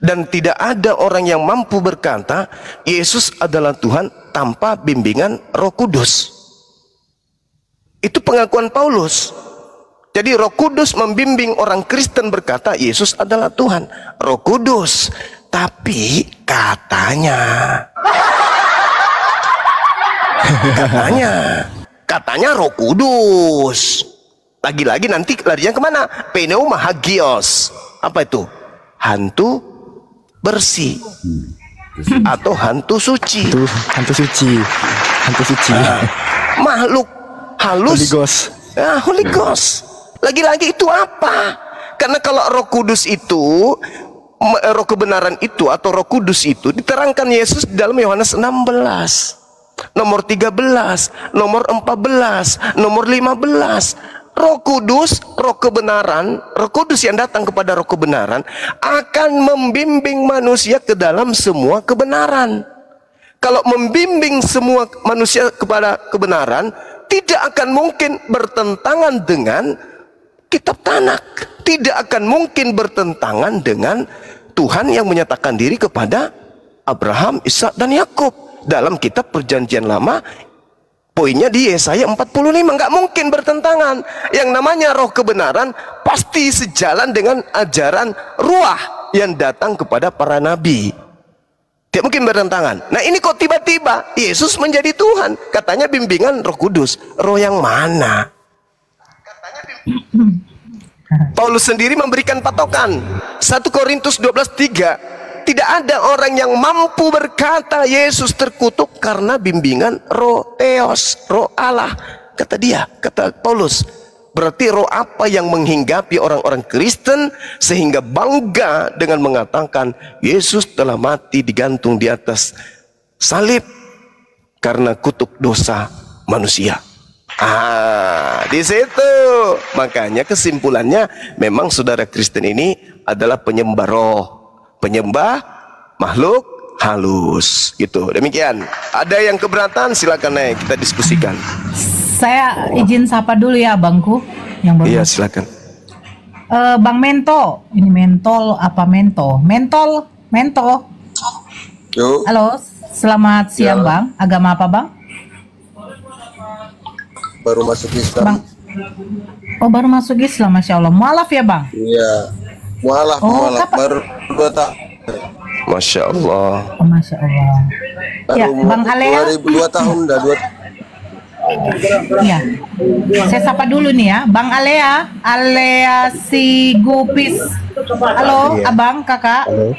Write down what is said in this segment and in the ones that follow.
Dan tidak ada orang yang mampu berkata Yesus adalah Tuhan tanpa bimbingan Roh Kudus. Itu pengakuan Paulus. Jadi Roh Kudus membimbing orang Kristen berkata Yesus adalah Tuhan. Roh Kudus. Tapi katanya Roh Kudus. Lagi-lagi nanti larinya kemana? Pneumahagios. Apa itu? Hantu bersih atau hantu suci. Hantu suci. Makhluk halus. Holy Ghost. Holy Ghost. Lagi-lagi itu apa? Karena kalau Roh Kudus itu, Roh kebenaran itu atau Roh Kudus itu diterangkan Yesus di dalam Yohanes 16, nomor 13, nomor 14, nomor 15. Roh Kudus, Roh kebenaran, Roh Kudus yang datang kepada Roh kebenaran akan membimbing manusia ke dalam semua kebenaran. Kalau membimbing semua manusia kepada kebenaran, tidak akan mungkin bertentangan dengan kitab Tanak. Tidak akan mungkin bertentangan dengan Tuhan yang menyatakan diri kepada Abraham, Ishak dan Yakub dalam kitab Perjanjian Lama. Poinnya di Yesaya 45, nggak mungkin bertentangan. Yang namanya roh kebenaran pasti sejalan dengan ajaran ruah yang datang kepada para nabi. Tidak mungkin bertentangan. Nah ini kok tiba-tiba Yesus menjadi Tuhan, katanya bimbingan Roh Kudus. Roh yang mana? Paulus sendiri memberikan patokan 1 Korintus 12:3. Tidak ada orang yang mampu berkata Yesus terkutuk karena bimbingan roh Theos, roh Allah. Kata dia, kata Paulus. Berarti roh apa yang menghinggapi orang-orang Kristen sehingga bangga dengan mengatakan Yesus telah mati digantung di atas salib karena kutuk dosa manusia. Di situ makanya kesimpulannya memang saudara Kristen ini adalah penyembah roh, penyembah makhluk halus gitu. Demikian. Ada yang keberatan silakan naik kita diskusikan. Saya izin sapa dulu ya abangku yang baru. Iya silakan. Bang Mento, ini mentol apa mento? Mentol. Yo. Halo, selamat siang Ya. Bang. Agama apa Bang? Baru masuk Islam. Bang. Oh baru masuk Islam, Masya Allah. Mualaf ya Bang? Iya. Mualaf, kapan? baru 2 tahun. Masya Allah. Oh, Masya Allah. Ya, Bang Alea. 2002 tahun dah 2. Iya. Saya sapa dulu nih ya, Bang Alea si Gupis. Halo, Iya. Abang, Kakak. Halo.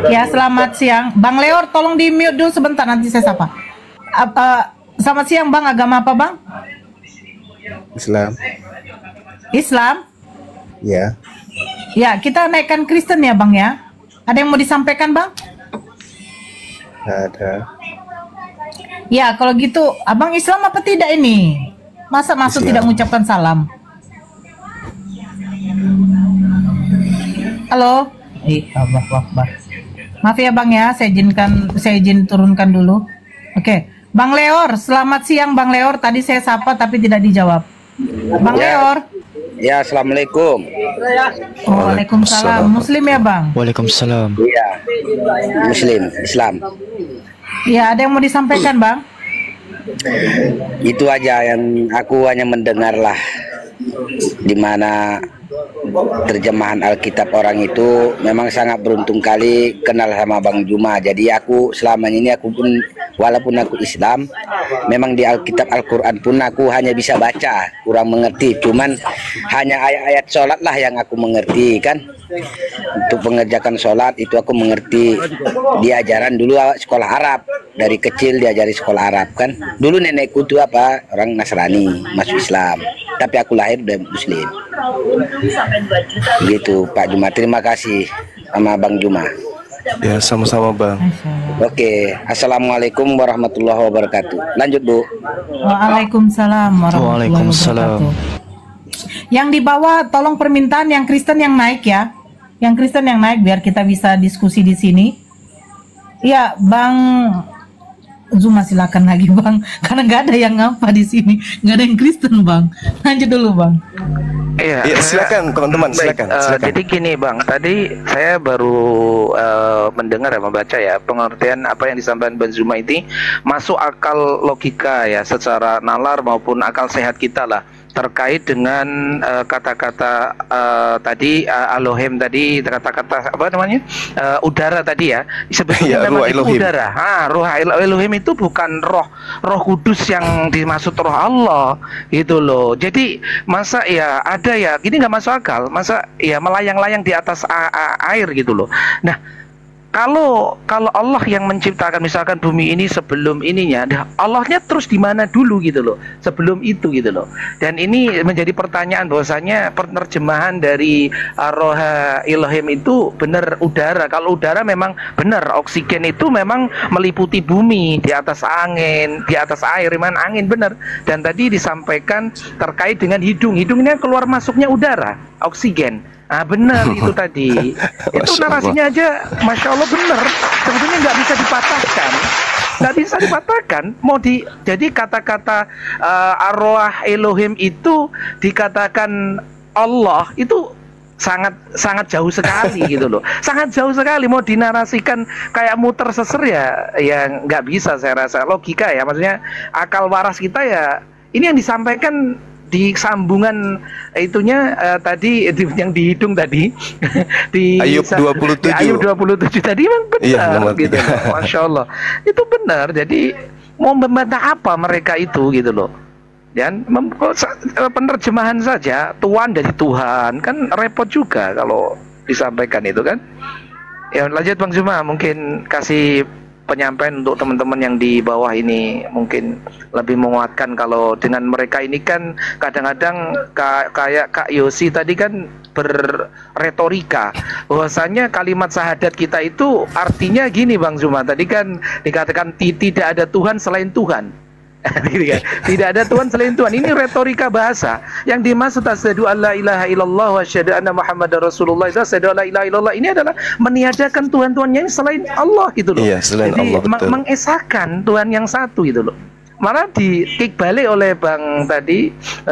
Ya, selamat siang. Bang Leor, tolong di mute dulu sebentar nanti saya sapa. Selamat siang, Bang. Agama apa, Bang? Islam. Islam? Ya. Ya, kita naikkan Kristen ya, Bang ya. Ada yang mau disampaikan, Bang? Ada. Ya, kalau gitu, Abang Islam apa tidak ini? Masa masuk Islam. tidak mengucapkan salam? Halo? Allah Akbar. Maaf ya Bang ya, saya izin turunkan dulu. Oke. Bang Leor, selamat siang Bang Leor. Tadi saya sapa tapi tidak dijawab. Bang Leor. Ya, assalamualaikum. Waalaikumsalam. Muslim ya Bang? Waalaikumsalam. Iya, Muslim, Islam. Ya, ada yang mau disampaikan Bang? Itu aja yang aku hanya mendengar lah, di mana terjemahan Alkitab orang itu memang sangat beruntung kali kenal sama Bang Juma. Jadi aku selama ini aku pun walaupun aku Islam, memang di Alkitab Al-Quran pun aku hanya bisa baca, kurang mengerti. Cuman hanya ayat-ayat sholat lah yang aku mengerti kan. Untuk mengerjakan sholat itu aku mengerti. Diajaran dulu sekolah Arab, dari kecil diajari sekolah Arab kan. Dulu nenekku itu orang Nasrani masuk Islam, tapi aku lahir udah Muslim. Gitu Pak Juma, terima kasih sama Bang Juma. Ya sama-sama Bang. Oke, assalamualaikum warahmatullahi wabarakatuh. Lanjut Bu. Waalaikumsalam warahmatullahi Waalaikumsalam. wabarakatuh. Yang di bawah tolong permintaan yang Kristen yang naik ya. Yang Kristen yang naik biar kita bisa diskusi di sini. Iya, Bang Zuma silakan lagi Bang. Karena nggak ada yang ngapa di sini. Nggak ada yang Kristen Bang. Lanjut dulu Bang. Iya, Ya, silakan teman-teman, baik, silakan. Silakan. jadi gini Bang, tadi saya baru mendengar ya, membaca ya pengertian apa yang disampaikan Bang Zuma ini masuk akal logika ya, secara nalar maupun akal sehat kita lah, terkait dengan kata-kata tadi Elohim tadi, kata-kata apa namanya, udara tadi ya, sebetulnya Ya, memang ruh itu Elohim. udara. Ruh Elohim itu bukan roh kudus yang dimaksud roh Allah gitu loh. Jadi masa ya ada ya, ini nggak masuk akal, masa ya melayang-layang di atas air gitu loh. Nah, kalau Allah yang menciptakan misalkan bumi ini sebelum ininya, Allahnya terus di mana dulu gitu loh, sebelum itu gitu loh. Dan ini menjadi pertanyaan bahwasanya penerjemahan dari Roha Elohim itu benar udara. Kalau udara memang benar, oksigen itu memang meliputi bumi, di atas angin, di atas air, memang angin benar. Dan tadi disampaikan terkait dengan hidungnya keluar masuknya udara, oksigen. Benar itu tadi. Itu narasinya aja, masya Allah benar. Sebetulnya nggak bisa dipatahkan, jadi kata-kata arwah Elohim itu dikatakan Allah itu sangat jauh sekali gitu loh, sangat jauh sekali. Mau dinarasikan kayak muter seser ya nggak bisa, saya rasa logika ya, maksudnya akal waras kita ya. Ini yang disampaikan di sambungan itunya tadi yang di hidung tadi di Ayub 27. Ayub 27 tadi memang benar gitu loh. Masya Allah itu benar. Jadi mau membantah apa mereka itu gitu loh. Dan penerjemahan saja Tuhan dari Tuhan kan repot juga kalau disampaikan itu kan. Ya lanjut Bang Zuma, mungkin kasih penyampaian untuk teman-teman yang di bawah ini, mungkin lebih menguatkan. Kalau dengan mereka ini kan kadang-kadang kayak Kak Yosi tadi kan berretorika bahwasanya kalimat syahadat kita itu artinya gini Bang Zuma, tadi kan dikatakan tidak ada Tuhan selain Tuhan. Tidak ada Tuhan selain Tuhan. Ini retorika bahasa. Yang dimaksud asyhadu alla ilaha illallah wa asyhadu anna muhammadar rasulullah, itu asyhadu alla ilaha illallah ini adalah meniadakan Tuhan-Tuhan yang selain Allah gitu loh. Iya, selain jadi Allah, betul. mengesahkan Tuhan yang satu gitu loh. Malah di-kick balik oleh Bang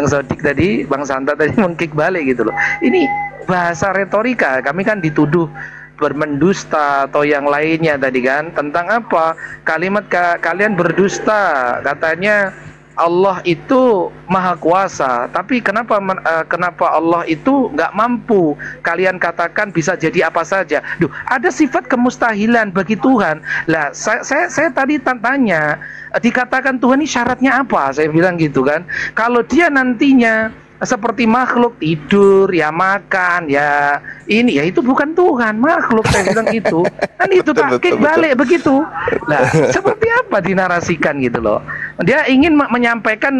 Sodik tadi, Bang Santa tadi meng-kick balik gitu loh. Ini bahasa retorika. Kami kan dituduh bermendusta atau yang lainnya tadi kan, tentang apa kalimat kalian berdusta, katanya Allah itu maha kuasa, tapi kenapa Allah itu nggak mampu kalian katakan bisa jadi apa saja. Duh, ada sifat kemustahilan bagi Tuhan lah. Saya tadi tanya, dikatakan Tuhan ini syaratnya apa, saya bilang gitu kan. Kalau dia nantinya seperti makhluk, tidur ya, makan ya, ini ya itu bukan Tuhan, makhluk, saya bilang itu kan. Itu takik balik begitu. Nah, seperti apa dinarasikan gitu loh. Dia ingin menyampaikan,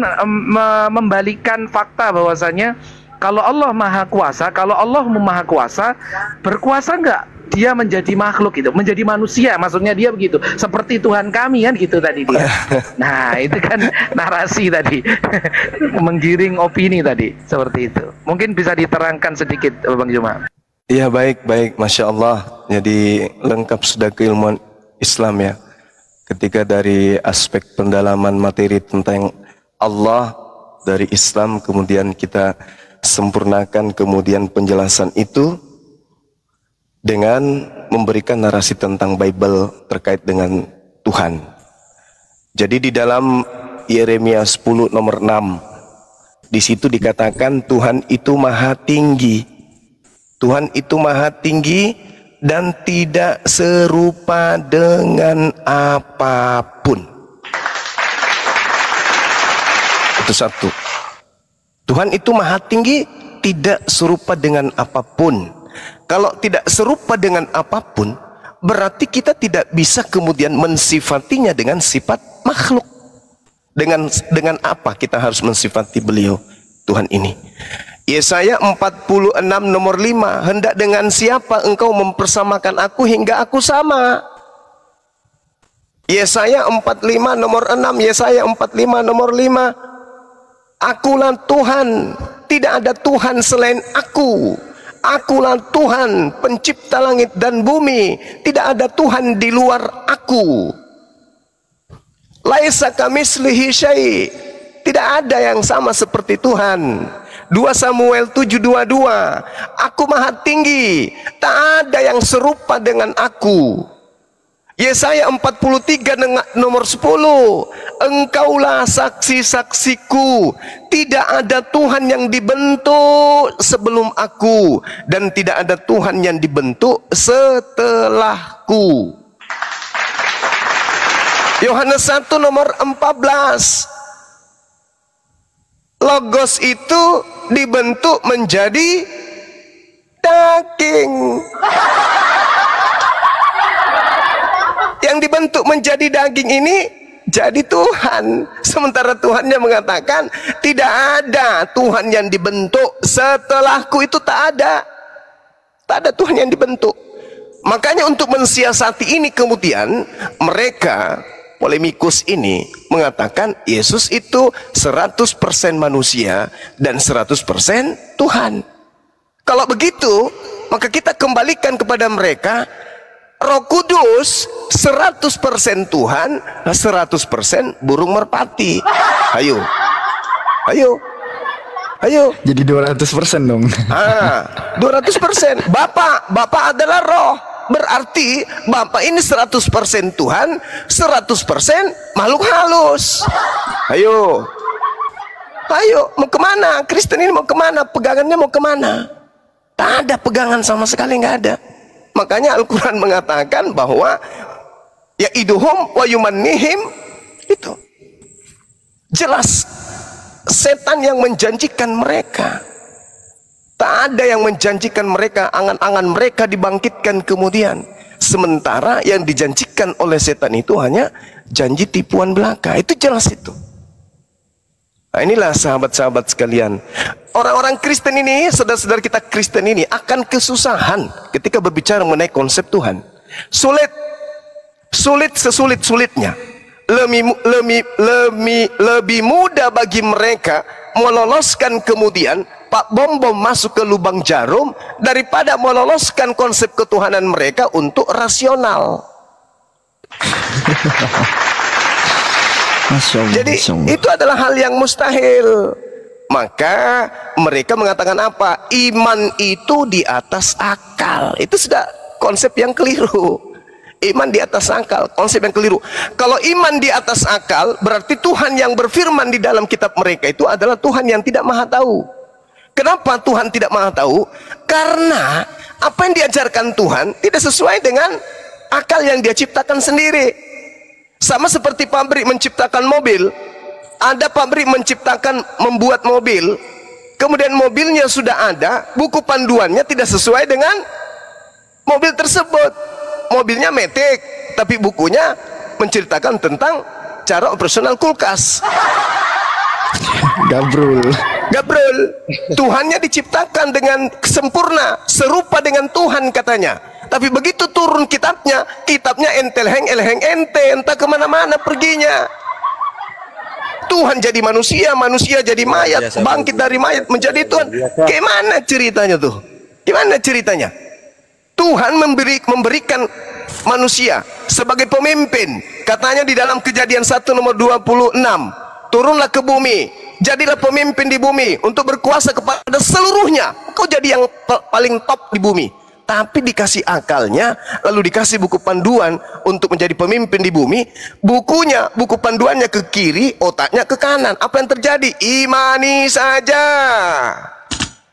membalikan fakta bahwasanya kalau Allah maha kuasa, kalau Allah maha kuasa, berkuasa nggak dia menjadi makhluk gitu, menjadi manusia, maksudnya dia begitu, seperti Tuhan kami kan gitu tadi dia. Nah itu kan narasi tadi menggiring opini tadi, seperti itu. Mungkin bisa diterangkan sedikit Bang Zuma. Iya, baik, Masya Allah. Jadi lengkap sudah keilmuan Islam ya. Ketika dari aspek pendalaman materi tentang Allah dari Islam, kemudian kita sempurnakan kemudian penjelasan itu dengan memberikan narasi tentang Bible terkait dengan Tuhan. Jadi di dalam Yeremia 10 nomor 6, di situ dikatakan Tuhan itu maha tinggi. Tuhan itu maha tinggi dan tidak serupa dengan apapun. Itu satu. Tuhan itu maha tinggi, tidak serupa dengan apapun. Kalau tidak serupa dengan apapun, berarti kita tidak bisa kemudian mensifatinya dengan sifat makhluk. Dengan apa kita harus mensifati beliau, Tuhan ini? Yesaya 46 nomor 5, hendak dengan siapa engkau mempersamakan aku hingga aku sama? Yesaya 45 nomor 6, Yesaya 45 nomor 5, akulah Tuhan, tidak ada Tuhan selain aku. Akulah Tuhan pencipta langit dan bumi, tidak ada Tuhan di luar aku. Laisa kamitslihi syai', tidak ada yang sama seperti Tuhan. 2 Samuel 7:22. Aku maha tinggi, tak ada yang serupa dengan aku. Yesaya 43 nomor 10. Engkaulah saksi-saksiku, tidak ada Tuhan yang dibentuk sebelum aku, dan tidak ada Tuhan yang dibentuk setelahku. Yohanes 1 nomor 14. Logos itu dibentuk menjadi daging. Yang dibentuk menjadi daging ini jadi Tuhan. Sementara Tuhannya mengatakan tidak ada Tuhan yang dibentuk setelahku, itu tak ada. Tak ada Tuhan yang dibentuk. Makanya untuk mensiasati ini kemudian mereka polemikus ini mengatakan Yesus itu 100% manusia dan 100% Tuhan. Kalau begitu, maka kita kembalikan kepada mereka Roh Kudus 100% Tuhan, 100% burung merpati. Ayo. Ayo. Ayo. Jadi 200% dong. 200%. Bapak adalah roh. Berarti Bapak ini 100% Tuhan, 100% makhluk halus. Ayo. Ayo, mau kemana? Kristen ini mau kemana? Pegangannya mau kemana? Tak ada pegangan sama sekali, nggak ada. Makanya Al-Quran mengatakan bahwa ya iduhum wa yumannihim, itu jelas setan yang menjanjikan mereka. Tak ada yang menjanjikan mereka, angan-angan mereka dibangkitkan kemudian. Sementara yang dijanjikan oleh setan itu hanya janji tipuan belaka. Itu jelas itu. Nah, inilah sahabat-sahabat sekalian. Orang-orang Kristen ini, saudara-saudara kita Kristen ini akan kesusahan ketika berbicara mengenai konsep Tuhan. Sulit sesulit-sulitnya. Lebih mudah bagi mereka meloloskan kemudian Pak Bom masuk ke lubang jarum daripada meloloskan konsep ketuhanan mereka untuk rasional. Jadi itu adalah hal yang mustahil. Maka mereka mengatakan apa? Iman itu di atas akal. Itu sudah konsep yang keliru. Iman di atas akal, konsep yang keliru. Kalau iman di atas akal, berarti Tuhan yang berfirman di dalam kitab mereka itu adalah Tuhan yang tidak maha tahu. Kenapa Tuhan tidak maha tahu? Karena apa yang diajarkan Tuhan tidak sesuai dengan akal yang dia ciptakan sendiri. Sama seperti pabrik menciptakan mobil. Ada pabrik membuat mobil, kemudian mobilnya sudah ada, buku panduannya tidak sesuai dengan mobil tersebut. Mobilnya metik, tapi bukunya menceritakan tentang cara operasional kulkas. Gabrul. Tuhannya diciptakan dengan sempurna, serupa dengan Tuhan katanya. Tapi begitu turun kitabnya entelheng ente, entah kemana-mana perginya. Tuhan jadi manusia, manusia jadi mayat, bangkit dari mayat menjadi Tuhan. Gimana ceritanya tuh? Gimana ceritanya? Tuhan memberikan manusia sebagai pemimpin. Katanya di dalam Kejadian 1 nomor 26, turunlah ke bumi, jadilah pemimpin di bumi untuk berkuasa kepada seluruhnya. Kau jadi yang paling top di bumi. Tapi dikasih akalnya, lalu dikasih buku panduan untuk menjadi pemimpin di bumi. Buku panduannya ke kiri, otaknya ke kanan. Apa yang terjadi? Imani saja.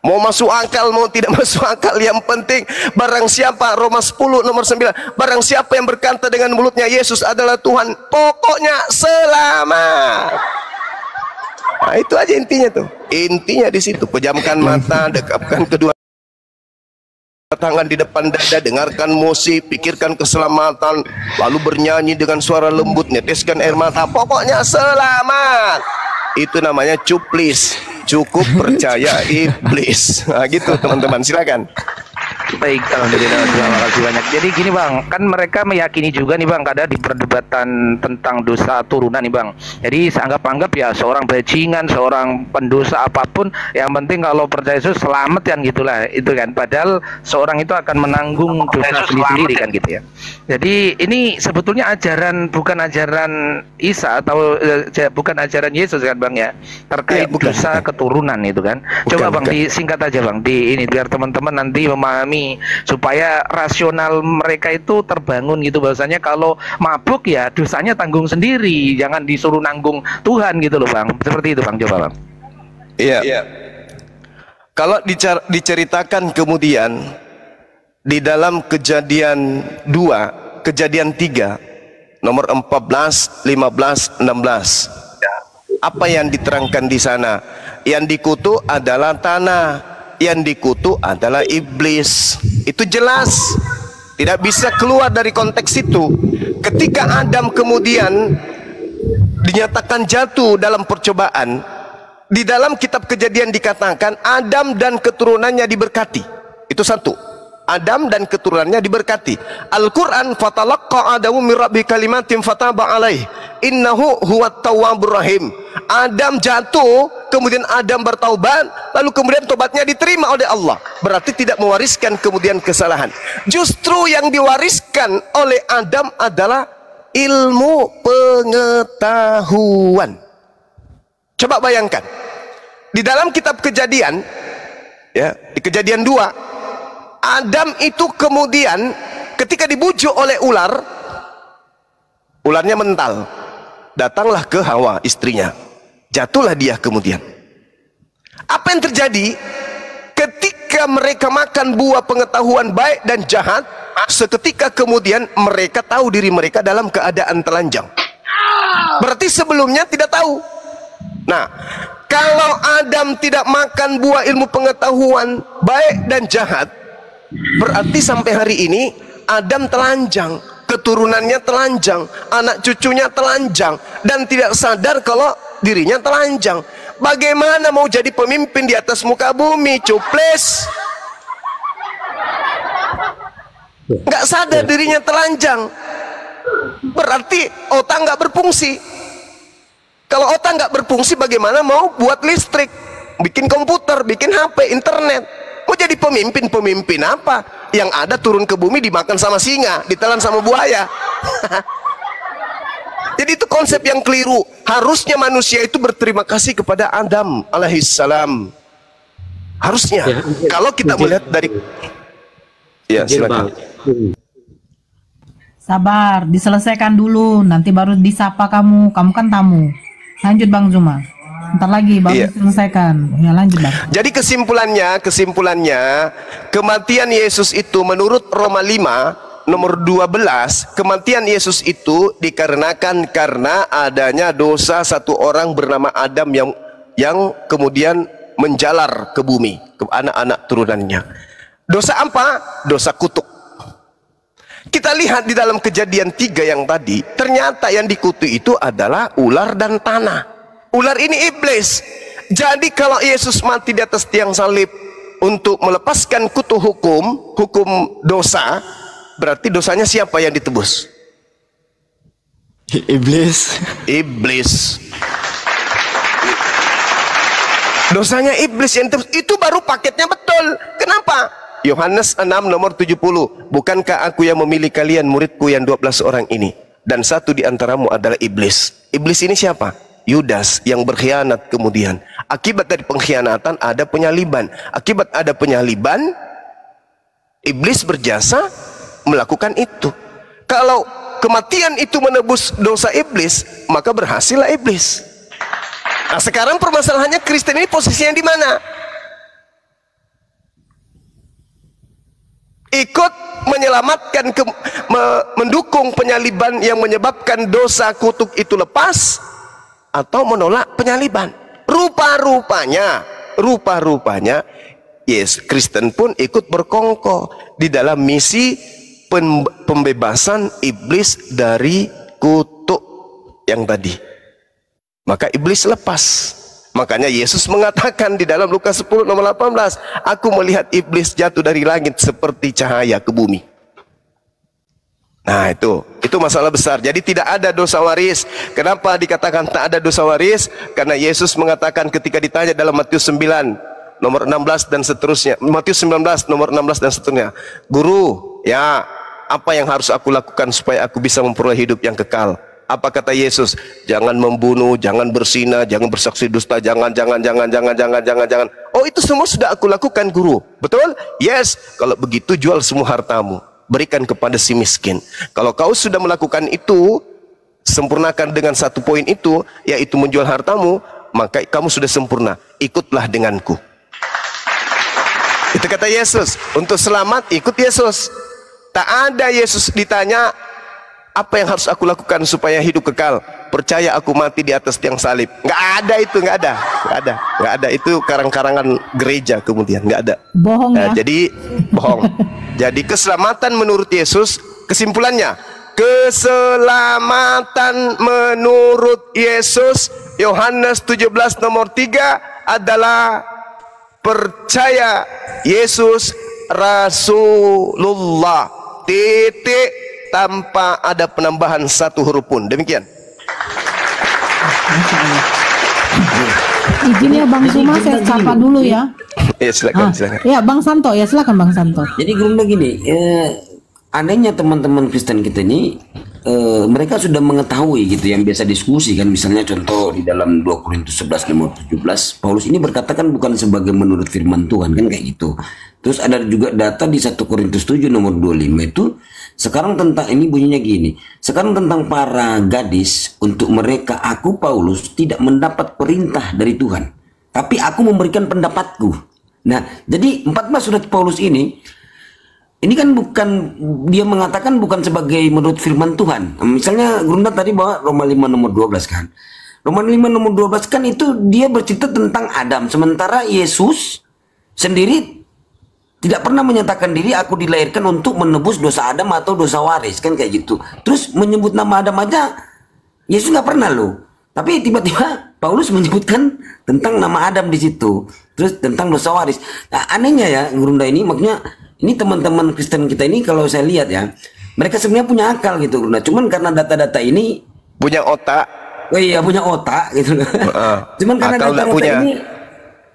Mau masuk akal, mau tidak masuk akal, yang penting barang siapa, Roma 10 nomor 9, barang siapa yang berkata dengan mulutnya Yesus adalah Tuhan, pokoknya selamat. Nah, itu aja intinya tuh. Intinya di situ. Pejamkan mata, dekapkan kedua tangan di depan dada, dengarkan musik, pikirkan keselamatan, lalu bernyanyi dengan suara lembut, neteskan air mata, pokoknya selamat. Itu namanya cuplis, cukup percaya iblis. Nah, gitu teman-teman, silakan. Baik, alhamdulillah, terima kasih banyak. Jadi gini Bang, kan mereka meyakini juga nih Bang, ada di perdebatan tentang dosa turunan nih Bang. Jadi anggap ya seorang bajingan, seorang pendosa apapun, yang penting kalau percaya Yesus selamat kan gitulah, itu kan. Padahal seorang itu akan menanggung dosa sendiri kan gitu ya. Jadi ini sebetulnya bukan ajaran Isa atau bukan ajaran Yesus kan Bang ya, terkait dosa keturunan itu kan. Coba Bang disingkat aja Bang, ini biar teman-teman nanti memahami supaya rasional mereka itu terbangun gitu, bahwasanya kalau mabuk ya dosanya tanggung sendiri, jangan disuruh nanggung Tuhan gitu loh Bang. Seperti itu Bang, coba Bang. Iya. Kalau diceritakan kemudian di dalam Kejadian 2, Kejadian 3, nomor 14, 15, 16. Apa yang diterangkan di sana? Yang dikutuk adalah tanah, yang dikutuk adalah iblis. Itu jelas. Tidak bisa keluar dari konteks itu. Ketika Adam kemudian dinyatakan jatuh dalam percobaan, di dalam kitab Kejadian dikatakan Adam dan keturunannya diberkati. Itu satu. Adam dan keturunannya diberkati. Al-Quran, fatalaqqa Adamu min rabbi kalimatin fataba alaih innahu huwat tawwabur rahim. Adam jatuh, kemudian Adam bertaubat, lalu kemudian tobatnya diterima oleh Allah. Berarti tidak mewariskan kemudian kesalahan. Justru yang diwariskan oleh Adam adalah ilmu pengetahuan. Coba bayangkan, di dalam kitab Kejadian, ya, di Kejadian 2, Adam itu kemudian ketika dibujuk oleh ular, ularnya mental, datanglah ke Hawa istrinya, jatuhlah dia kemudian. Apa yang terjadi ketika mereka makan buah pengetahuan baik dan jahat? Seketika kemudian mereka tahu diri mereka dalam keadaan telanjang. Berarti sebelumnya tidak tahu. Nah, kalau Adam tidak makan buah ilmu pengetahuan baik dan jahat, berarti sampai hari ini Adam telanjang, keturunannya telanjang, anak cucunya telanjang, dan tidak sadar kalau dirinya telanjang. Bagaimana mau jadi pemimpin di atas muka bumi? Cuples, nggak sadar dirinya telanjang, berarti otak nggak berfungsi. Kalau otak nggak berfungsi, bagaimana mau buat listrik, bikin komputer, bikin HP, internet? Mau jadi pemimpin apa? Yang ada turun ke bumi dimakan sama singa, ditelan sama buaya. Jadi itu konsep yang keliru. Harusnya manusia itu berterima kasih kepada Adam alaihissalam. Harusnya. Kalau kita melihat dari, ya silakan. Sabar, diselesaikan dulu, nanti baru disapa kamu. Kamu kan tamu. Lanjut Bang Zuma. Ntar lagi baru diselesaikan. Ya lanjut Bang. Jadi kesimpulannya kematian Yesus itu menurut Roma 5 nomor 12, kematian Yesus itu dikarenakan karena adanya dosa satu orang bernama Adam yang kemudian menjalar ke bumi, ke anak-anak turunannya. Dosa apa? Dosa kutuk. Kita lihat di dalam Kejadian 3 yang tadi, ternyata yang dikutuk itu adalah ular dan tanah. Ular ini iblis. Jadi kalau Yesus mati di atas tiang salib untuk melepaskan kutuk hukum dosa, berarti dosanya siapa yang ditebus? Iblis. Iblis. Dosanya iblis yang ditebus. Itu baru paketnya betul. Kenapa? Yohanes 6 nomor 70. Bukankah aku yang memilih kalian muridku yang 12 orang ini, dan satu di antaramu adalah iblis. Iblis ini siapa? Yudas yang berkhianat kemudian. Akibat dari pengkhianatan ada penyaliban. Akibat ada penyaliban, iblis berjasa melakukan itu. Kalau kematian itu menebus dosa iblis, maka berhasillah iblis. Nah, sekarang permasalahannya Kristen ini posisinya di mana? Ikut menyelamatkan, mendukung penyaliban yang menyebabkan dosa kutuk itu lepas, atau menolak penyaliban. Rupa-rupanya yes, Kristen pun ikut berkongkol di dalam misi pembebasan iblis dari kutuk yang tadi. Maka iblis lepas. Makanya Yesus mengatakan di dalam Lukas 10 nomor 18, aku melihat iblis jatuh dari langit seperti cahaya ke bumi. Nah, itu masalah besar. Jadi tidak ada dosa waris. Kenapa dikatakan tak ada dosa waris? Karena Yesus mengatakan ketika ditanya dalam Matius 9 nomor 16 dan seterusnya, Matius 19 nomor 16 dan seterusnya, guru, ya, apa yang harus aku lakukan supaya aku bisa memperoleh hidup yang kekal? Apa kata Yesus? Jangan membunuh, jangan berzina, jangan bersaksi dusta, jangan. Oh, itu semua sudah aku lakukan, guru. Betul? Yes. Kalau begitu jual semua hartamu, berikan kepada si miskin. Kalau kau sudah melakukan itu, sempurnakan dengan satu poin itu, yaitu menjual hartamu, maka kamu sudah sempurna. Ikutlah denganku. Itu kata Yesus. Untuk selamat, ikut Yesus. Tak ada Yesus ditanya, apa yang harus aku lakukan supaya hidup kekal? Percaya aku mati di atas tiang salib. Nggak ada itu, nggak ada. Itu karang-karangan gereja kemudian, nggak ada. Bohong ya. Jadi bohong. Jadi keselamatan menurut Yesus, kesimpulannya, keselamatan menurut Yesus, Yohanes 17 nomor 3 adalah percaya Yesus Rasulullah. Titik. Tanpa ada penambahan satu huruf pun. Demikian. Izin ya Bang Zuma, saya sapa dulu ya. Ya silakan. Ya Bang Santo, ya silakan Bang Santo. Jadi Gerunda gini, anehnya teman-teman Kristen kita ini, mereka sudah mengetahui gitu yang biasa diskusi kan, misalnya contoh di dalam 2 Korintus 11 nomor 17, Paulus ini berkata kan bukan sebagai menurut firman Tuhan kan kayak gitu. Terus ada juga data di 1 Korintus 7 nomor 25 itu, sekarang tentang ini bunyinya gini, sekarang tentang para gadis, untuk mereka aku Paulus tidak mendapat perintah dari Tuhan, tapi aku memberikan pendapatku. Nah, jadi 14 surat Paulus ini kan bukan, dia mengatakan bukan sebagai menurut firman Tuhan. Misalnya Gerunda tadi bawa Roma 5 nomor 12 kan. Roma 5 nomor 12 kan itu dia bercerita tentang Adam, sementara Yesus sendiri tidak pernah menyatakan diri aku dilahirkan untuk menebus dosa Adam atau dosa waris kan kayak gitu. Terus menyebut nama Adam aja Yesus nggak pernah loh. Tapi tiba-tiba Paulus menyebutkan tentang nama Adam di situ. Terus tentang dosa waris. Nah, anehnya ya Gerunda ini, makanya ini teman-teman Kristen kita ini kalau saya lihat ya, mereka sebenarnya punya akal gitu Gerunda. Cuman karena data-data ini punya otak. Oh iya, punya otak gitu. Cuman karena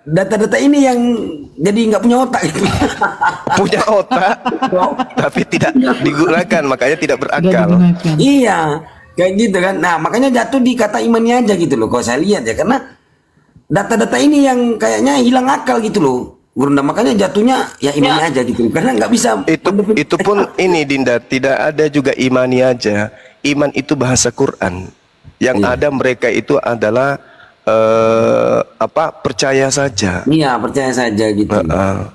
data-data ini yang jadi nggak punya otak gitu. Punya otak tapi tidak digunakan, makanya tidak berakal. Iya, kayak gitu kan. Nah, makanya jatuh di kata imannya aja gitu loh kalau saya lihat ya, karena data-data ini yang kayaknya hilang akal gitu loh Gerunda, makanya jatuhnya ya imannya aja gitu, karena nggak bisa. Itu pun ini Dinda, tidak ada juga imani aja. Iman itu bahasa Quran. Yang ada mereka itu adalah percaya saja. Iya, percaya saja gitu. Padahal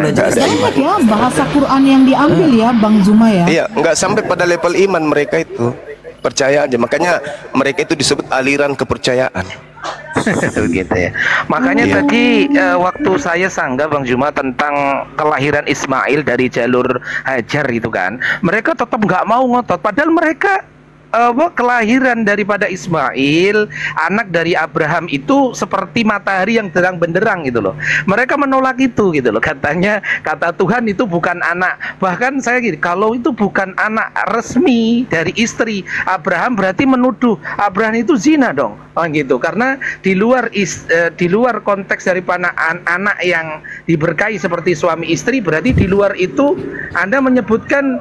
udah jelas ya bahasa Quran yang diambil ya Bang Zuma ya. Iya, nggak sampai pada level iman mereka itu. Percaya aja. Makanya mereka itu disebut aliran kepercayaan. Begitu ya. Makanya tadi waktu saya sanggah Bang Zuma tentang kelahiran Ismail dari jalur Hajar itu kan, mereka tetap nggak mau ngotot, padahal mereka kelahiran daripada Ismail, anak dari Abraham itu seperti matahari yang terang benderang gitu loh. Mereka menolak itu gitu loh. Katanya, kata Tuhan itu bukan anak. Bahkan saya gini, kalau itu bukan anak resmi dari istri Abraham, berarti menuduh Abraham itu zina dong. Gitu. Karena di luar konteks daripada anak yang diberkahi seperti suami istri, berarti di luar itu Anda menyebutkan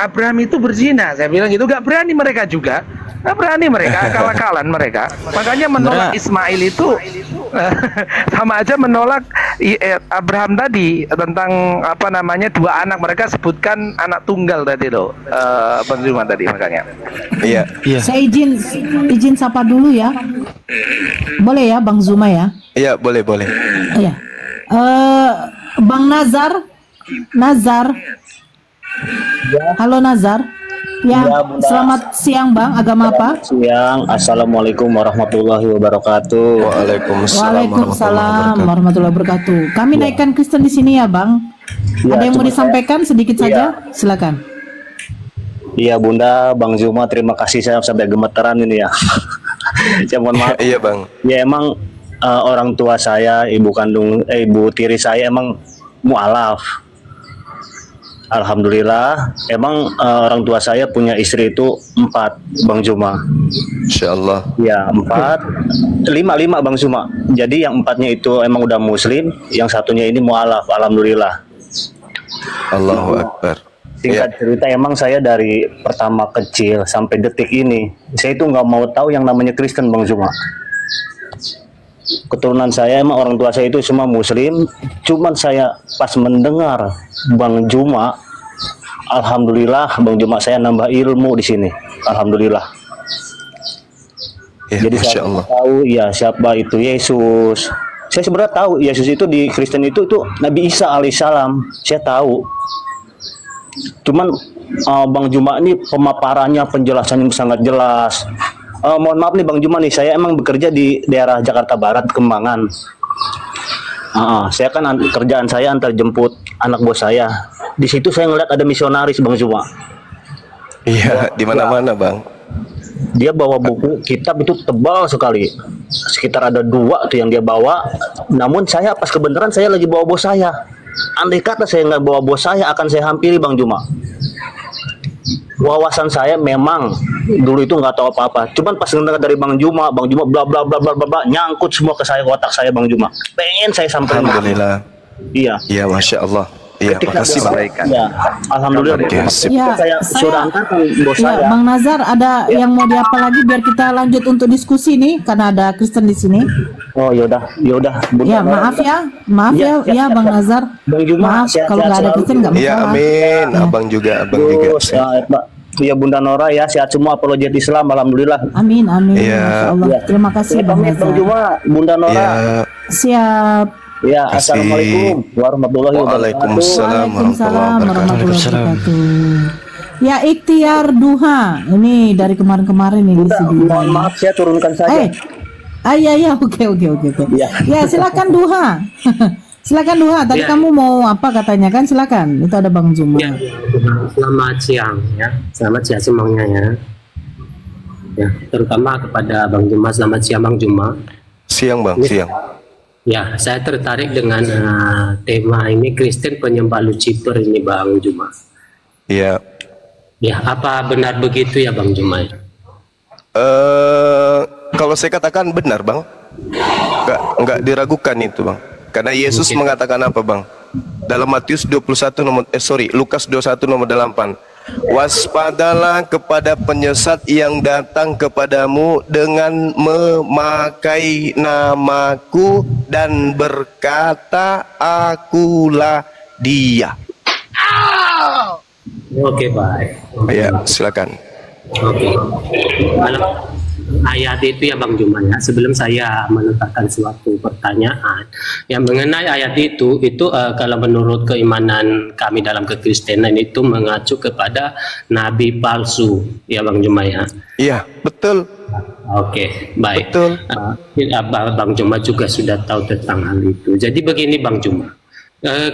Abraham itu berzina. Saya bilang gitu, gak berani mereka juga, gak berani mereka, akal-akalan mereka. Makanya menolak Ismail itu sama aja menolak Abraham tadi tentang apa namanya, dua anak, mereka sebutkan anak tunggal tadi loh, Bang Zuma tadi makanya. Iya. Saya izin sapa dulu ya. Boleh ya Bang Zuma ya? Iya, boleh. Iya. Bang Nazar. Halo Nazar. Ya, selamat siang Bang. Agama apa? Siang. Assalamualaikum warahmatullahi wabarakatuh. Waalaikumsalam warahmatullahi wabarakatuh. Kami naikkan Kristen di sini ya Bang. Ada yang mau disampaikan sedikit saja? Silakan. Iya Bunda, Bang Zuma, terima kasih, saya sampai gemeteran ini ya. Saya mohon maaf. Iya Bang. Ya emang orang tua saya, ibu tiri saya emang mualaf. Alhamdulillah, emang orang tua saya punya istri itu 4, Bang Zuma. Insyaallah. Ya 5 Bang Zuma. Jadi yang 4-nya itu emang udah muslim, yang satunya ini mualaf. Alhamdulillah. Allahu Akbar. Singkat cerita, emang saya dari pertama kecil sampai detik ini, saya itu nggak mau tahu yang namanya Kristen, Bang Zuma. Keturunan saya emang orang tua saya itu semua Muslim, cuman saya pas mendengar Bang Zuma, alhamdulillah Bang Zuma saya nambah ilmu di sini, alhamdulillah. Ya, Jadi Masya saya Allah. tahu ya siapa itu Yesus. Saya sebenarnya tahu Yesus itu di Kristen itu Nabi Isa alaihissalam. Saya tahu. Cuman Bang Zuma ini pemaparannya, penjelasannya sangat jelas. Mohon maaf nih Bang Zuma nih, saya emang bekerja di daerah Jakarta Barat, Kembangan. Saya kan kerjaan saya antar jemput anak bos saya. Di situ saya ngeliat ada misionaris Bang Zuma. Iya, di mana-mana, Bang. Dia bawa buku kitab itu tebal sekali, sekitar ada 2 tuh yang dia bawa. Namun saya pas kebenaran saya lagi bawa bos saya. Andai kata saya nggak bawa bos saya, akan saya hampiri Bang Zuma. Wawasan saya memang dulu itu nggak tahu apa-apa. Cuman pas dengar dari Bang Zuma bla bla bla bla bla, nyangkut semua ke saya, otak saya Bang Zuma. Pengen saya sampaikan. Alhamdulillah. Iya. Iya, Masya Allah. Iya, makasih Bang. Ya, alhamdulillah. Oke, sip. Ya, Saya sudah angkatkan bos ya, saya. Bang Nazar, ada yang mau diapa lagi biar kita lanjut untuk diskusi nih, karena ada Kristen di sini. Oh yaudah. Ya, maaf ya, Bang Nazar. Bang Zuma, Maaf kalau nggak ada selalu. Kristen nggak Iya, masalah. amin. Ya. Abang juga. Terus, ya Bunda Nora ya, sehat semua apologet Islam, alhamdulillah. Amin, Iya. Masya Allah. Ya. Terima kasih Ya, Bang pamit Bang Nazar. Zuma, Bunda Nora. Iya. Siap. Ya, Kasih. assalamualaikum warahmatullahi wabarakatuh. Waalaikumsalam Waalaikumsalam warahmatullahi wabarakatuh. wabarakatuh. Ya, ikhtiar duha. Ini dari kemarin-kemarin ini Bunda, si mohon maaf saya turunkan saja. iya, oke. Ya. Ya, silakan duha. Silakan duha. Tadi kamu mau apa katanya kan? Silakan. Itu ada Bang Zuma. Ya, selamat siang ya. Selamat siang semuanya ya. Ya, terutama kepada Bang Zuma, selamat siang Bang Zuma. Siang, Bang, siang. Ya, saya tertarik dengan tema ini Kristen penyembah Lucifer ini Bang Zuma. Iya. Ya, apa benar begitu ya Bang Zuma? Kalau saya katakan benar, Bang. Enggak diragukan itu, Bang. Karena Yesus mengatakan apa, Bang? Dalam Matius 21 Lukas 21 nomor 8. Waspadalah kepada penyesat yang datang kepadamu dengan memakai namaku dan berkata, akulah dia. Oke, baik. Ya, silakan. Oke. Kalau ayat itu ya Bang Zuma ya, sebelum saya menetapkan suatu pertanyaan yang mengenai ayat itu kalau menurut keimanan kami dalam kekristenan itu mengacu kepada nabi palsu ya Bang Zuma ya. Iya, betul. Oke, baik. Betul. Bang Zuma juga sudah tahu tentang hal itu. Jadi begini Bang Zuma.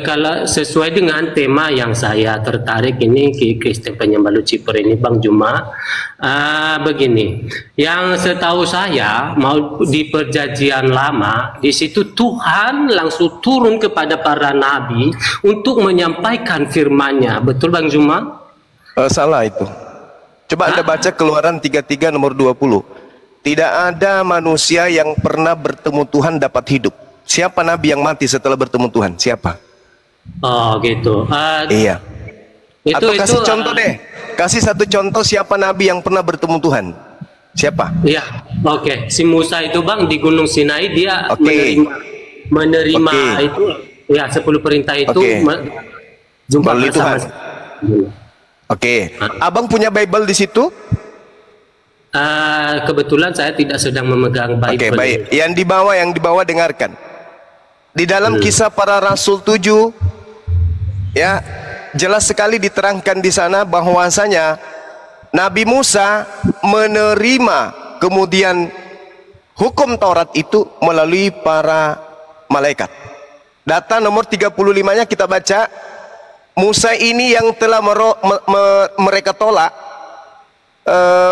Kalau sesuai dengan tema yang saya tertarik ini Kristen penyembah Lucifer ini Bang Zuma, begini, yang setahu saya mau di perjanjian lama di situ Tuhan langsung turun kepada para nabi untuk menyampaikan firman-Nya, betul Bang Zuma? Salah itu. Coba Anda baca Keluaran 33 nomor 20. Tidak ada manusia yang pernah bertemu Tuhan dapat hidup. Siapa nabi yang mati setelah bertemu Tuhan? Siapa? Oh gitu. Iya. Atau kasih contoh deh. Kasih satu contoh siapa nabi yang pernah bertemu Tuhan? Siapa? Iya. Oke. Si Musa itu Bang di Gunung Sinai dia menerima itu ya 10 perintah itu jumpa melalui Tuhan. Abang punya Bible di situ? Kebetulan saya tidak sedang memegang Bible. Oke, baik. Yang dibawa dengarkan. Di dalam Kisah Para Rasul 7 ya, jelas sekali diterangkan di sana bahwasanya Nabi Musa menerima kemudian hukum Taurat itu melalui para malaikat. Data nomor 35-nya kita baca. Musa ini yang telah mereka tolak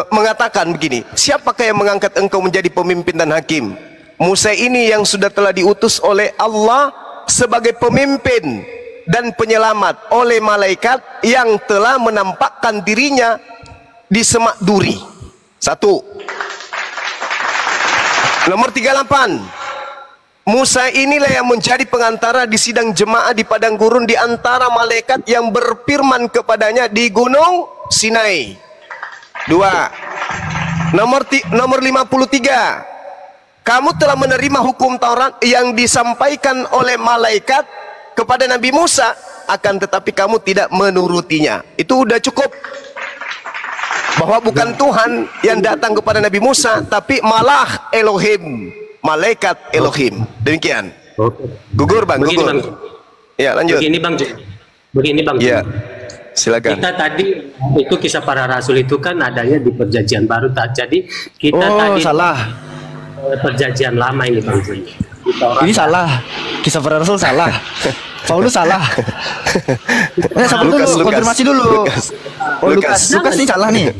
mengatakan begini, siapakah yang mengangkat engkau menjadi pemimpin dan hakim? Musa ini yang sudah telah diutus oleh Allah sebagai pemimpin dan penyelamat oleh malaikat yang telah menampakkan dirinya di semak duri. 1. Nomor 38. Musa inilah yang menjadi pengantara di sidang jemaah di padang gurun di antara malaikat yang berfirman kepadanya di gunung Sinai. 2. Nomor 53. Kamu telah menerima hukum Taurat yang disampaikan oleh malaikat kepada Nabi Musa, akan tetapi kamu tidak menurutinya. Itu udah cukup. Bahwa bukan Tuhan yang datang kepada Nabi Musa, tapi malah Elohim, malaikat Elohim. Demikian. Gugur bang, Begini, gugur. Bang. Ya lanjut. Begini bang. Ya, silakan. Kita tadi itu kisah para rasul itu kan adanya di perjanjian baru. Jadi kita tadi salah. Perjanjian lama ini bang. Ini salah. Kisah para rasul salah. Paulus salah. Sabar dulu, konfirmasi dulu. Lukas ini salah nih.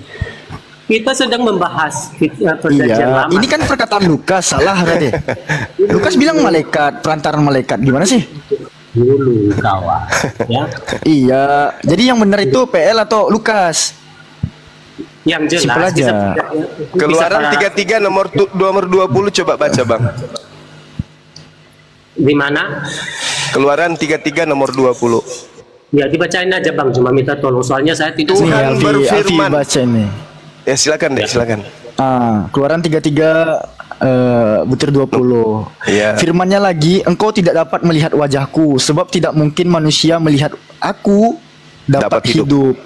Kita sedang membahas perjanjian lama. Ini kan perkataan Lukas salah berarti. Lukas bilang malaikat, perantaran malaikat. Gimana sih? Dulu kawan. Ya. Iya. Jadi yang benar itu PL atau Lukas? Yang jelas Keluaran 33 nomor 20 coba baca bang. Di mana? Keluaran 33 nomor 20. Ya dibacain aja bang, cuma minta tolong soalnya saya tidak. Tuhan berfirman. Baca ini. Ya silakan deh, silakan. Keluaran 33 butir 20. Ya. Firmannya lagi, engkau tidak dapat melihat wajahku, sebab tidak mungkin manusia melihat aku dapat hidup.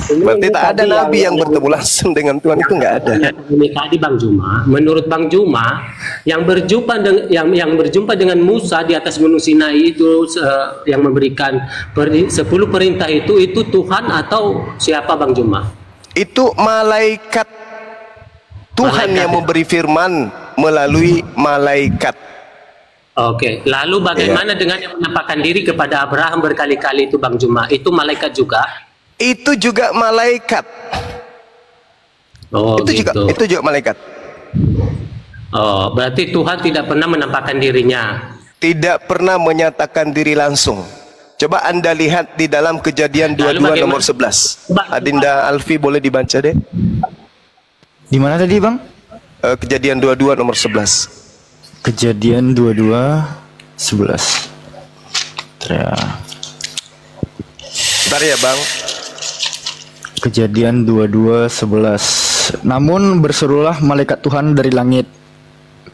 Berarti tak ada nabi yang bertemu langsung dengan Tuhan, itu nggak ada. Ini tadi Bang Juma, menurut Bang Juma yang berjumpa dengan Musa di atas Gunung Sinai itu yang memberikan 10 perintah itu Tuhan atau siapa Bang Juma? Itu malaikat Tuhan yang memberi firman melalui malaikat. Oke, lalu bagaimana dengan yang menampakkan diri kepada Abraham berkali-kali itu Bang Juma? Itu malaikat juga? Itu juga malaikat. Oh, itu gitu. Itu juga malaikat. Oh, berarti Tuhan tidak pernah menampakkan dirinya. Tidak pernah menyatakan diri langsung. Coba Anda lihat di dalam Kejadian 22 nomor 11. Adinda Alfi boleh dibaca deh. Di mana tadi, Bang? Kejadian 22 nomor 11. Kejadian 22 11. Bentar ya, Bang. Kejadian 22 11. Namun berserulah malaikat Tuhan dari langit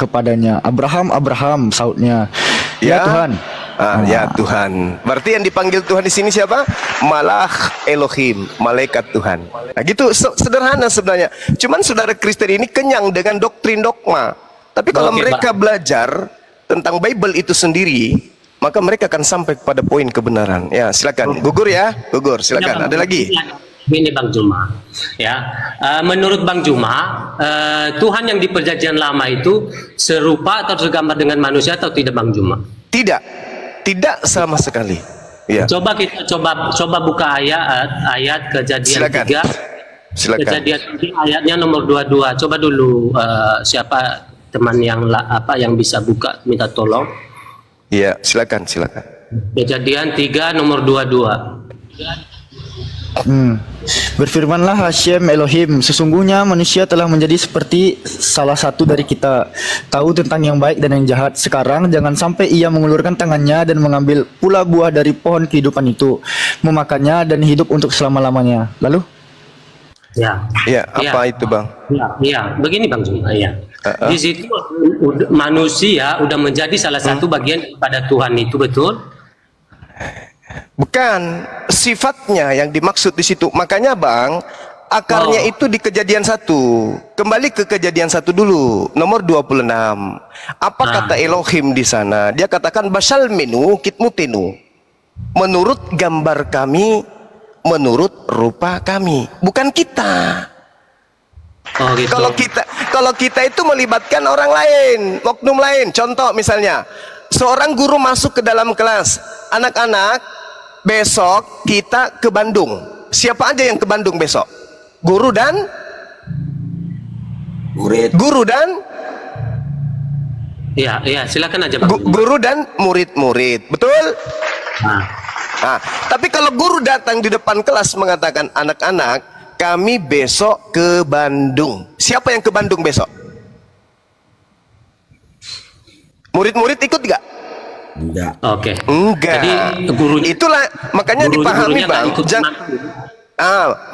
kepadanya, Abraham, Abraham, sautnya. Ya Tuhan. Ya Tuhan. Berarti yang dipanggil Tuhan di sini siapa? Malach Elohim, malaikat Tuhan. Nah, gitu sederhana sebenarnya. Cuman saudara Kristen ini kenyang dengan doktrin dogma. Tapi kalau mereka belajar tentang Bible itu sendiri, maka mereka akan sampai pada poin kebenaran. Ya, silakan. Gugur ya, gugur. Silakan. Ada lagi? Ini Bang Juma. Ya, menurut Bang Juma, Tuhan yang di Perjanjian Lama itu serupa atau segambar dengan manusia atau tidak Bang Juma? Tidak, tidak sama sekali. Ya. Coba kita coba buka ayat Kejadian 3. Silakan. Kejadian 3 ayatnya nomor 22. Coba dulu siapa teman yang bisa buka, minta tolong. Iya, silakan. Kejadian 3 nomor 22. Berfirmanlah Hashem Elohim, sesungguhnya manusia telah menjadi seperti salah satu dari kita, tahu tentang yang baik dan yang jahat. Sekarang jangan sampai ia mengulurkan tangannya dan mengambil pula buah dari pohon kehidupan itu, memakannya dan hidup untuk selama-lamanya. Lalu? Ya, apa itu Bang? Ya, begini Bang Juma. Ya. Di situ manusia udah menjadi salah satu bagian pada Tuhan itu, betul? Bukan, sifatnya yang dimaksud di situ. Makanya Bang, akarnya itu di Kejadian 1. Kembali ke Kejadian 1 dulu, nomor 26. Apa kata Elohim di sana? Dia katakan basal minu kitmutinu. Menurut gambar kami, menurut rupa kami, bukan kita. Gitu. Kalau kita itu melibatkan orang lain, oknum lain. Contoh misalnya, seorang guru masuk ke dalam kelas, anak-anak, besok kita ke Bandung. Siapa aja yang ke Bandung besok? Guru dan murid. Iya, silakan aja Bang. Guru dan murid-murid, betul? Tapi kalau guru datang di depan kelas mengatakan, anak-anak, kami besok ke Bandung. Siapa yang ke Bandung besok? Murid-murid ikut nggak? Enggak. Oke. Enggak. Jadi gurunya, Itulah makanya dipahami gurunya nggak Bang. ikut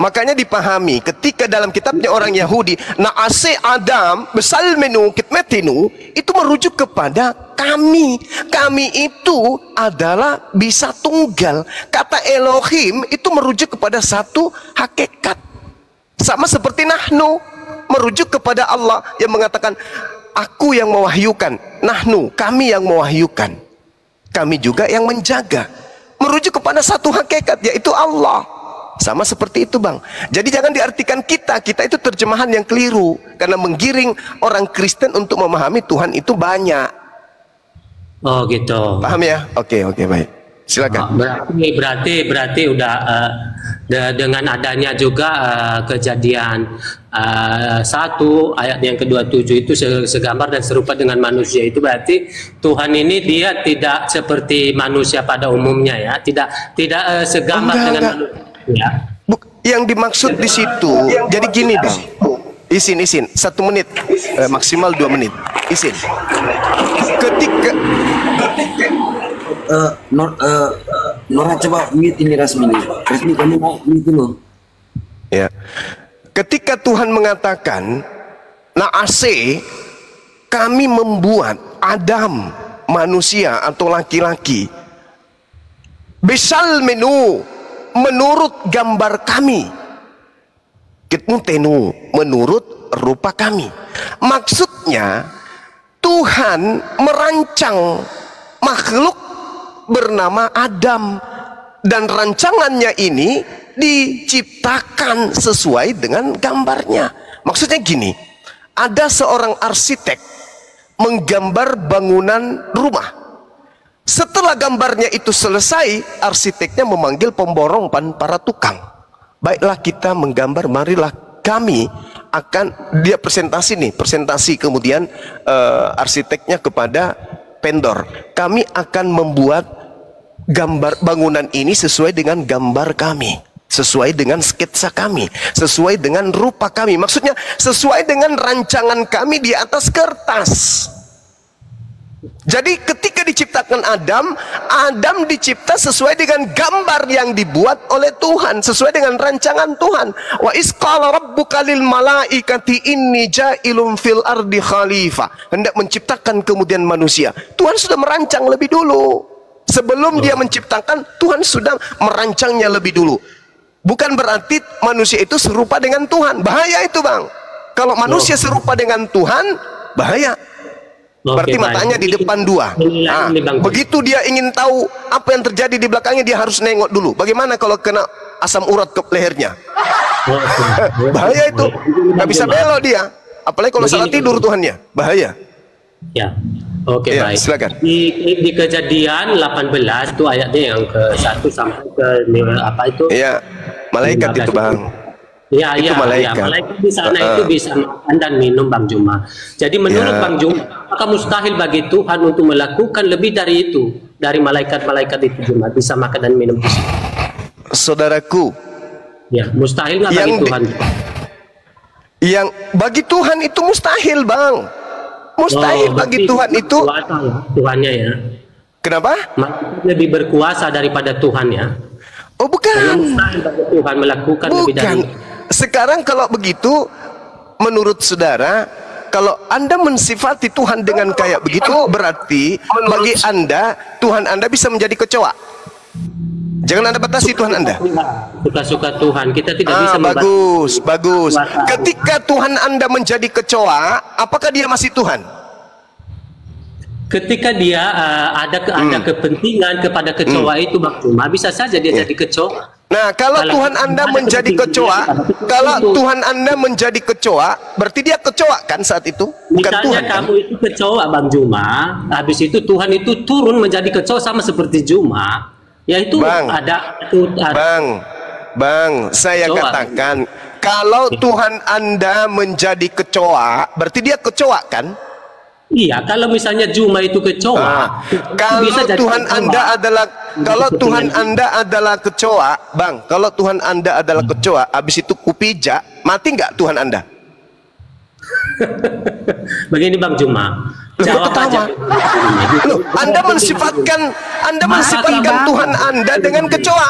Makanya dipahami ketika dalam kitabnya orang Yahudi, na'ase Adam besal menu kitmetinu, itu merujuk kepada kami. Kami itu adalah bisa tunggal. Kata Elohim itu merujuk kepada satu hakikat. Sama seperti nahnu merujuk kepada Allah yang mengatakan aku yang mewahyukan, nahnu kami yang mewahyukan, kami juga yang menjaga, merujuk kepada satu hakikat yaitu Allah. Sama seperti itu Bang. Jadi jangan diartikan kita itu terjemahan yang keliru, karena menggiring orang Kristen untuk memahami Tuhan itu banyak. Oh gitu. Paham ya? Oke baik. Silakan. Berarti udah dengan adanya juga kejadian 1 ayat yang ke-27 itu segambar dan serupa dengan manusia, itu berarti Tuhan ini dia tidak seperti manusia pada umumnya ya, tidak segambar dengan manusia. Ya. Yang dimaksud di situ, jadi gini Bang. Isin 1 menit, maksimal 2 menit. Isin. Ketika Nora coba mute ini Rasmi kamu mau mute dulu. Ya. Ketika Tuhan mengatakan, na'ase kami membuat Adam manusia atau laki-laki besal menu menurut gambar kami, kitmutenu menurut rupa kami. Maksudnya Tuhan merancang makhluk bernama Adam, dan rancangannya ini diciptakan sesuai dengan gambarnya. Maksudnya gini, ada seorang arsitek menggambar bangunan rumah. Setelah gambarnya itu selesai, arsiteknya memanggil pemborong para tukang. Baiklah kita menggambar, marilah kami akan dia presentasi kemudian arsiteknya kepada vendor. Kami akan membuat gambar bangunan ini sesuai dengan gambar kami, sesuai dengan sketsa kami, sesuai dengan rupa kami. Maksudnya sesuai dengan rancangan kami di atas kertas. Jadi ketika diciptakan Adam dicipta sesuai dengan gambar yang dibuat oleh Tuhan, sesuai dengan rancangan Tuhan. Wa isqala rabbuka lil malaikati inni ja'ilun fil ardi khalifah. Hendak menciptakan kemudian manusia. Tuhan sudah merancang lebih dulu. Sebelum dia menciptakan, Tuhan sudah merancangnya lebih dulu. Bukan berarti manusia itu serupa dengan Tuhan. Bahaya itu Bang. Kalau manusia serupa dengan Tuhan, bahaya. Berarti matanya di depan dua. Nah, begitu dia ingin tahu apa yang terjadi di belakangnya, dia harus nengok dulu. Bagaimana kalau kena asam urat ke lehernya? Bahaya itu. Nggak bisa belok dia. Apalagi kalau salah tidur Tuhannya. Bahaya. Ya. Oke, baik. Silakan. Di Kejadian 18 itu ayatnya yang ke-1 sampai ke apa itu? Iya. Malaikat itu Bang. Ya, malaikat di sana itu bisa makan dan minum Bang Juma. Jadi menurut Bang Juma, apakah mustahil bagi Tuhan untuk melakukan lebih dari itu, dari malaikat-malaikat itu Juma bisa makan dan minum di situ? Saudaraku, ya mustahil nggak bagi Tuhan? Yang bagi Tuhan itu mustahil Bang. Mustahil bagi Tuhan itu. Tuhannya ya. Kenapa? Lebih berkuasa daripada Tuhan ya. Oh bukan. Mustahil bagi Tuhan melakukan lebih dari itu. Sekarang kalau begitu, menurut saudara, kalau Anda mensifati Tuhan dengan kayak begitu, berarti bagi Anda, Tuhan Anda bisa menjadi kecoa. Jangan Anda batasi Tuhan Anda. Suka-suka Tuhan, kita tidak bisa bagus. Ketika Tuhan Anda menjadi kecoa, apakah dia masih Tuhan? Ketika dia ada kepentingan kepada kecoa itu Bang Juma, bisa saja dia jadi kecoa. Nah, kalau Tuhan Anda menjadi kecoa, berarti dia kecoa kan saat itu? Bukan Misalnya Tuhan kan? kamu itu kecoa Bang Juma, habis itu Tuhan itu turun menjadi kecoa sama seperti Juma, yaitu Bang, saya katakan kalau Tuhan Anda menjadi kecoa, berarti dia kecoa kan? Iya, kalau misalnya Juma itu kecoa, kalau Tuhan Anda adalah kecoa, Bang, kalau Tuhan Anda adalah kecoa, habis itu kupijak, mati nggak Tuhan Anda? Begini Bang Juma, Jawab aja. Loh, Anda mensifatkan Tuhan Anda dengan kecoa.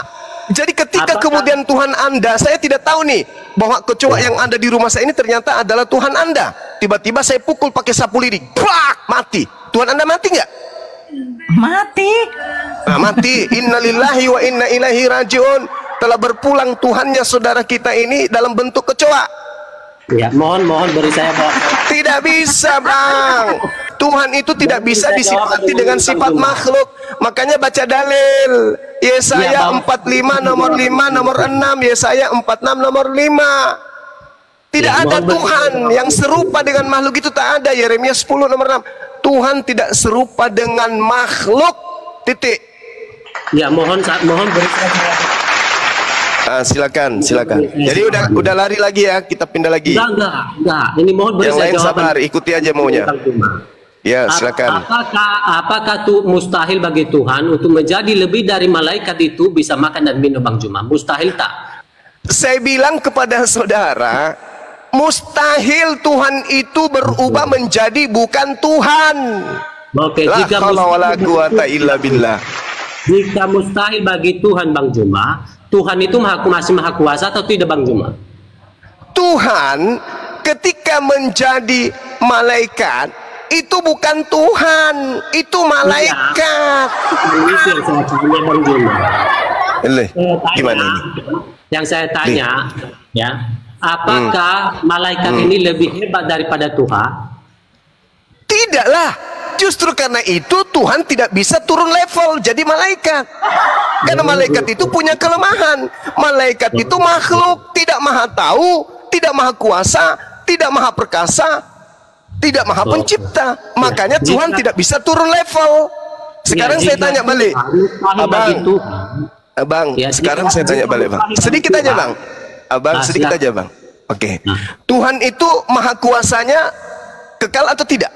Jadi ketika kemudian Tuhan Anda, saya tidak tahu nih bahwa kecoa yang ada di rumah saya ini ternyata adalah Tuhan Anda. Tiba-tiba saya pukul pakai sapu lidi, brak, mati. Tuhan Anda mati nggak? Mati. Nah, mati. Innalillahi wa inna ilaihi rajiun. Telah berpulang Tuhannya saudara kita ini dalam bentuk kecoa. Ya, mohon beri saya Pak. Tidak bisa, Bang. Tuhan itu tidak bisa disifati dengan sifat makhluk. Makanya baca dalil. Yesaya 45 nomor 5 nomor 6, Yesaya 46 nomor 5. Tidak ada Tuhan yang serupa dengan makhluk, itu tak ada. Yeremia 10 nomor 6. Tuhan tidak serupa dengan makhluk. Titik. Ya, mohon beri saya. Silakan. Jadi udah lari lagi ya, kita pindah lagi. Enggak. Ini mohon beri yang saya lain jawaban. Sabar, ikuti aja maunya. Ya, silakan. Apakah itu mustahil bagi Tuhan untuk menjadi lebih dari malaikat itu bisa makan dan minum, Bang Juma? Mustahil tak? Saya bilang kepada saudara, mustahil Tuhan itu berubah menjadi bukan Tuhan. Oke, jika mustahil bagi Tuhan, Bang Juma, Tuhan itu masih maha kuasa atau tidak, Bang Juma? Tuhan ketika menjadi malaikat itu bukan Tuhan, itu malaikat. Itu yang saya tanya, Bang Juma. Gimana ini? Yang saya tanya, ya, apakah malaikat ini lebih hebat daripada Tuhan? Tidaklah. Justru karena itu Tuhan tidak bisa turun level jadi malaikat. Karena malaikat itu punya kelemahan. Malaikat itu makhluk, tidak maha tahu, tidak maha kuasa, tidak maha perkasa, tidak maha pencipta. Makanya Tuhan tidak bisa turun level. Sekarang saya tanya balik, Abang, sekarang saya tanya balik, Bang. Sedikit aja, Bang. Abang, sedikit aja, Bang. Oke. Tuhan itu maha kuasanya kekal atau tidak?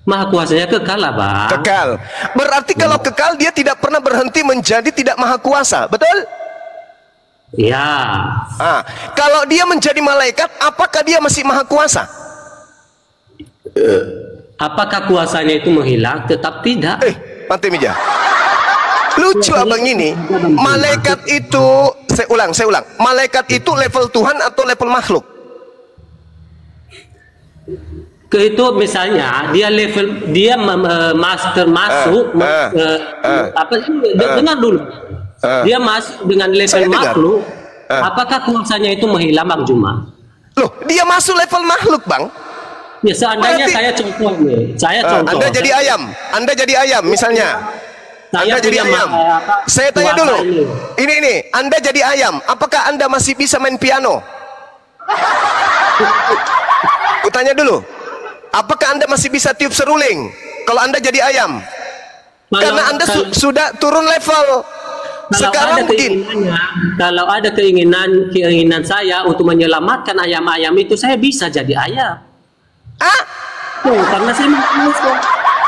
Maha kuasanya kekal lah, Bang. Kekal. Berarti kalau kekal dia tidak pernah berhenti menjadi tidak maha kuasa, betul? Ya. Kalau dia menjadi malaikat, apakah dia masih maha kuasa? Apakah kuasanya itu menghilang? Tetap tidak. Pantai Mija. Lucu abang ini. Malaikat itu, saya ulang. Malaikat itu level Tuhan atau level makhluk? Itu misalnya dia termasuk dengar dulu. Dia masuk dengan level makhluk. Apakah kuasanya itu menghilang, Bang Juma? Loh, dia masuk level makhluk, Bang. Ya, seandainya saya contoh nih. Anda jadi ayam misalnya. Anda jadi ayam. Saya tanya dulu. Ini, Anda jadi ayam, apakah Anda masih bisa main piano? Kutanya dulu. Apakah Anda masih bisa tiup seruling kalau Anda jadi ayam? Karena Anda sudah turun level. Sekarang begini. Kalau ada keinginan saya untuk menyelamatkan ayam-ayam itu, saya bisa jadi ayam. Karena saya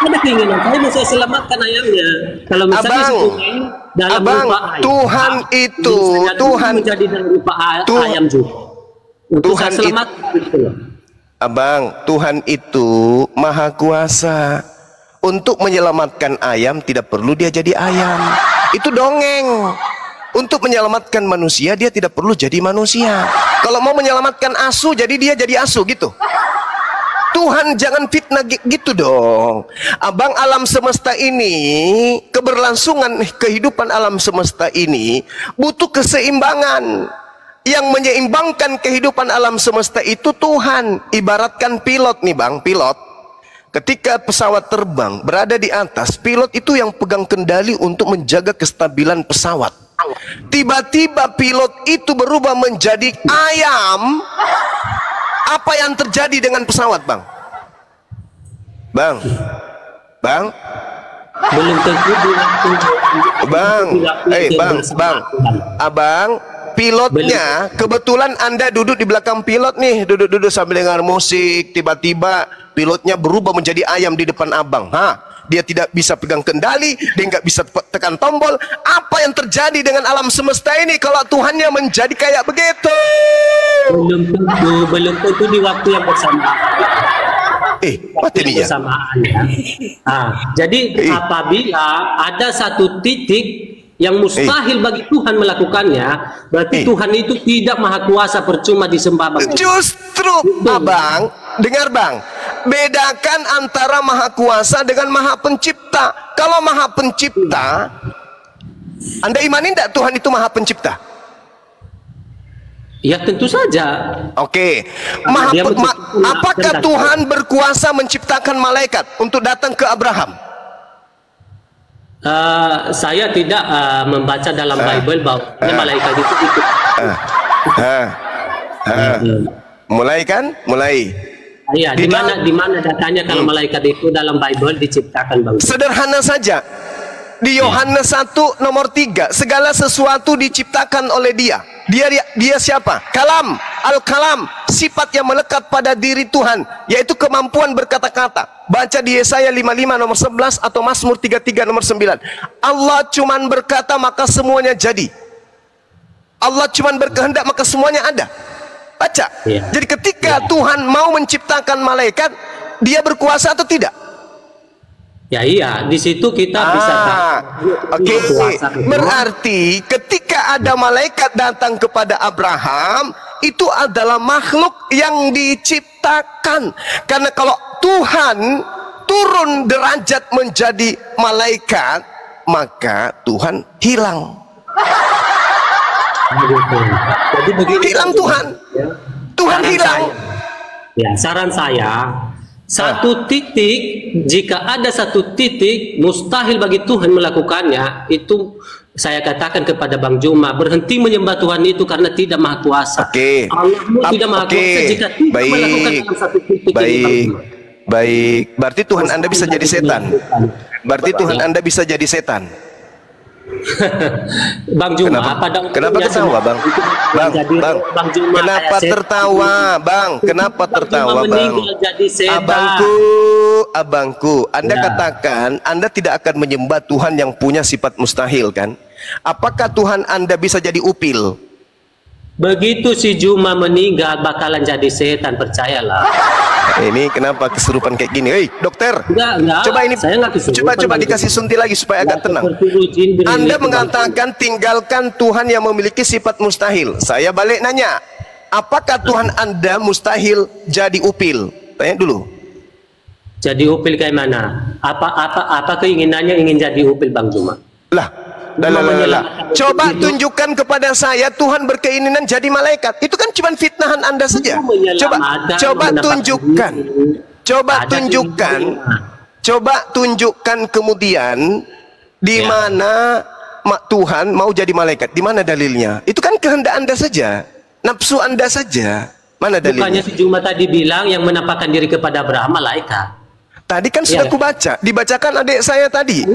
ada keinginan saya bisa selamatkan ayamnya. Kalau misalnya dalam rupa ayam, Tuhan itu menjadi dalam rupa ayam juga. Untuk Tuhan selamatkan. Abang, Tuhan itu maha kuasa. Untuk menyelamatkan ayam tidak perlu dia jadi ayam. Itu dongeng. Untuk menyelamatkan manusia dia tidak perlu jadi manusia. Kalau mau menyelamatkan asu, jadi dia jadi asu gitu. Tuhan jangan fitnah gitu dong. Abang, alam semesta ini, keberlangsungan kehidupan alam semesta ini butuh keseimbangan. Yang menyeimbangkan kehidupan alam semesta itu Tuhan. Ibaratkan pilot nih, Bang, pilot. Ketika pesawat terbang berada di atas, pilot itu yang pegang kendali untuk menjaga kestabilan pesawat. Tiba-tiba pilot itu berubah menjadi ayam. Apa yang terjadi dengan pesawat, Bang? Bang. Belum tentu Abang, pilotnya kebetulan Anda duduk di belakang pilot nih, duduk sambil dengar musik, tiba-tiba pilotnya berubah menjadi ayam di depan Abang. Dia tidak bisa pegang kendali, dia nggak bisa tekan tombol. Apa yang terjadi dengan alam semesta ini kalau Tuhannya menjadi kayak begitu? Belum tentu di waktu yang bersamaan. mati nih ya. Persamaannya. Jadi apabila ada satu titik yang mustahil bagi Tuhan melakukannya, berarti Tuhan itu tidak maha kuasa, percuma disembah. Justru abang, dengar bang, bedakan antara maha kuasa dengan maha pencipta. Kalau maha pencipta, Anda imani tidak Tuhan itu maha pencipta? Ya tentu saja. Oke. Apakah Tuhan berkuasa menciptakan malaikat untuk datang ke Abraham? Saya tidak membaca dalam Bible bahwa malaikat itu ikut. Mulai kan? Mulai. Iya, di mana datanya kalau malaikat itu dalam Bible diciptakan, Bang? Sederhana saja. Di Yohanes 1 nomor 3, segala sesuatu diciptakan oleh Dia. Dia siapa? Kalam, Al-Kalam, sifat yang melekat pada diri Tuhan, yaitu kemampuan berkata-kata. Baca di Yesaya 55 nomor 11 atau Mazmur 33 nomor 9. Allah cuman berkata maka semuanya jadi. Allah cuman berkehendak maka semuanya ada. Baca. Jadi ketika Tuhan mau menciptakan malaikat, Dia berkuasa atau tidak? Ya iya, di situ kita bisa tahu. Oke. Berarti ketika ada malaikat datang kepada Abraham, itu adalah makhluk yang diciptakan. Karena kalau Tuhan turun derajat menjadi malaikat, maka Tuhan hilang. Jadi begini, hilang Tuhan. Tuhan hilang. Saran saya, satu titik, jika ada satu titik mustahil bagi Tuhan melakukannya, itu saya katakan kepada Bang Juma, berhenti menyembah Tuhan itu karena tidak maha kuasa. Allahmu tidak maha kuasa jika tidak melakukan dalam satu titik ini. Baik, berarti Tuhan Anda bisa jadi setan. Berarti Tuhan Anda bisa jadi setan. Bang Juma, kenapa ketawa, Bang? Bang Juma, kenapa tertawa, Bang? Kenapa tertawa, Bang? Abangku, Anda katakan Anda tidak akan menyembah Tuhan yang punya sifat mustahil, kan? Apakah Tuhan Anda bisa jadi upil? Begitu si Juma meninggal bakalan jadi setan, percayalah. Ini kenapa kesurupan kayak gini? Hei, dokter. Enggak. Coba ini, coba dikasih suntik lagi supaya agak tenang. Anda mengatakan tinggalkan Tuhan yang memiliki sifat mustahil. Saya balik nanya, apakah Tuhan Anda mustahil jadi upil? Tanya dulu. Jadi upil kayak mana? Apa keinginannya ingin jadi upil, Bang Juma? Coba tunjukkan kepada saya Tuhan berkeinginan jadi malaikat. Itu kan cuma fitnahan Anda saja. Coba tunjukkan kemudian di mana Tuhan mau jadi malaikat. Di mana dalilnya? Itu kan kehendak Anda saja, nafsu Anda saja. Mana dalilnya? Bukannya si Juma tadi bilang yang menampakkan diri kepada Abraham malaikat. Tadi kan sudah kubaca, dibacakan adik saya tadi.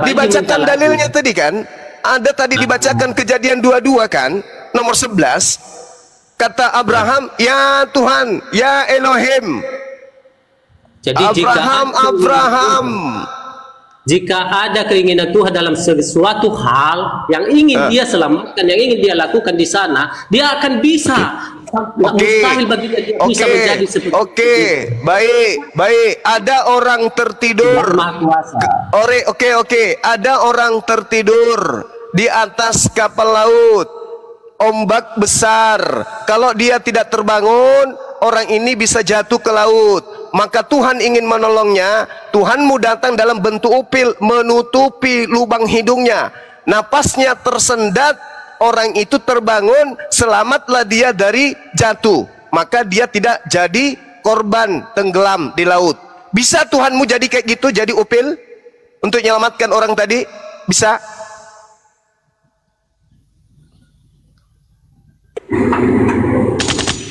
Dibacakan dalilnya tadi kan. Ada tadi dibacakan Kejadian 22 kan, nomor 11. Kata Abraham, ya Tuhan, ya Elohim. Jadi Abraham. Jika ada keinginan Tuhan dalam sesuatu hal yang ingin dia selamatkan, yang ingin dia lakukan di sana, dia akan bisa. Mustahil bagi dia bisa menjadi seperti itu. Baik. Ada orang tertidur. Ada orang tertidur di atas kapal laut. Ombak besar. Kalau dia tidak terbangun, orang ini bisa jatuh ke laut. Maka Tuhan ingin menolongnya. Tuhanmu datang dalam bentuk upil, menutupi lubang hidungnya. Napasnya tersendat. Orang itu terbangun, selamatlah dia dari jatuh. Maka dia tidak jadi korban tenggelam di laut. Bisa Tuhanmu jadi kayak gitu, jadi upil untuk menyelamatkan orang tadi? Bisa?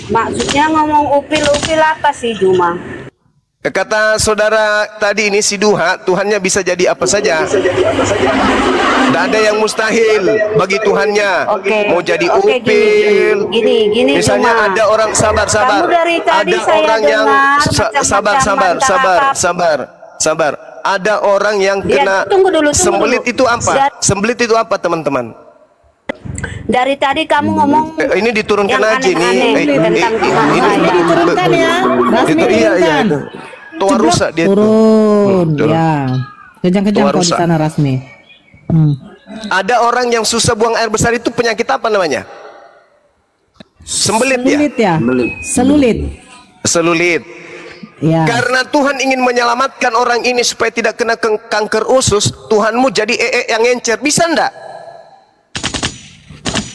Maksudnya ngomong upil-upil apa sih, Juma? Kata saudara tadi ini si Duha, Tuhannya bisa jadi apa saja. Tidak ada yang mustahil bagi Tuhannya. Mau jadi upil. Gini, misalnya Juma. Ada orang sabar. Ada orang yang sabar. Ada orang yang kena sembelit itu apa? Sembelit itu apa, teman-teman? Dari tadi kamu ngomong ini diturunkan aja nih. Ini diturunkan ya. Iya. tua Ceblok, rusak dia tuh. turun. Betul. Ya. Kejang-kejang Tua kalau di rusak. sana Rasmi. Ada orang yang susah buang air besar itu penyakit apa namanya? Sembelit ya? Selulit ya? Selulit. Selulit. Ya. Karena Tuhan ingin menyelamatkan orang ini supaya tidak kena kanker usus, Tuhanmu jadi yang encer. Bisa ndak?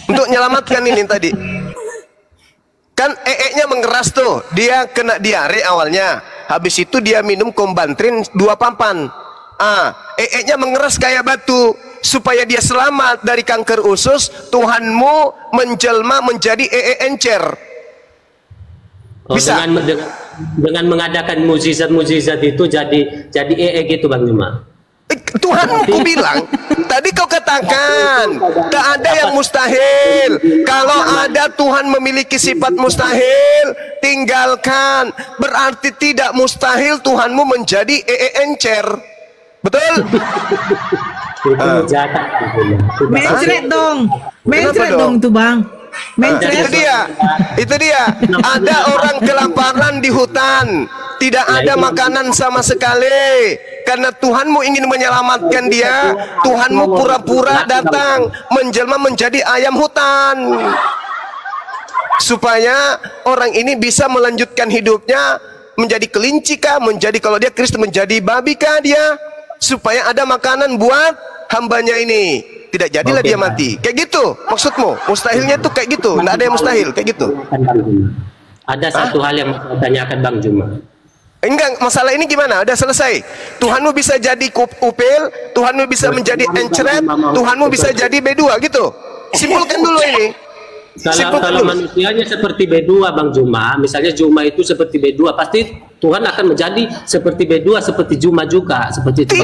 Untuk menyelamatkan ini tadi. Kan nya mengeras tuh, dia kena diare awalnya. Habis itu dia minum Kombantrin 2 papan. nya mengeras kayak batu. Supaya dia selamat dari kanker usus, Tuhanmu menjelma menjadi encer. Bisa. Dengan mengadakan mukjizat-mukjizat itu jadi gitu Bang Juma. Tuhan aku bilang, tadi kau katakan tak ada yang mustahil. Kalau ada Tuhan memiliki sifat mustahil, tinggalkan. Berarti tidak mustahil Tuhanmu menjadi encer. Betul? Mencret dong. Mencret dong tuh Bang. Mencret. Itu dia. Ada orang kelaparan di hutan, tidak ada makanan sama sekali. Karena Tuhanmu ingin menyelamatkan dia, Tuhanmu pura-pura datang menjelma menjadi ayam hutan. Supaya orang ini bisa melanjutkan hidupnya menjadi kelinci kah, menjadi kalau dia Kristen menjadi babi kah dia, supaya ada makanan buat hambanya ini. Tidak jadilah dia mati. Kayak gitu maksudmu? Mustahilnya tuh kayak gitu. Nggak ada yang mustahil kayak gitu. Ada satu hal yang mau saya tanyakan Bang Juma. Enggak, masalah ini gimana? Udah selesai. Tuhanmu bisa jadi upil, Tuhanmu bisa menjadi encret, Tuhanmu bisa jadi B2 gitu. Simpulkan dulu ini. Kalau manusianya seperti B2 Bang Juma, misalnya Juma itu seperti B2, pasti Tuhan akan menjadi seperti B2 seperti Juma juga, seperti itu.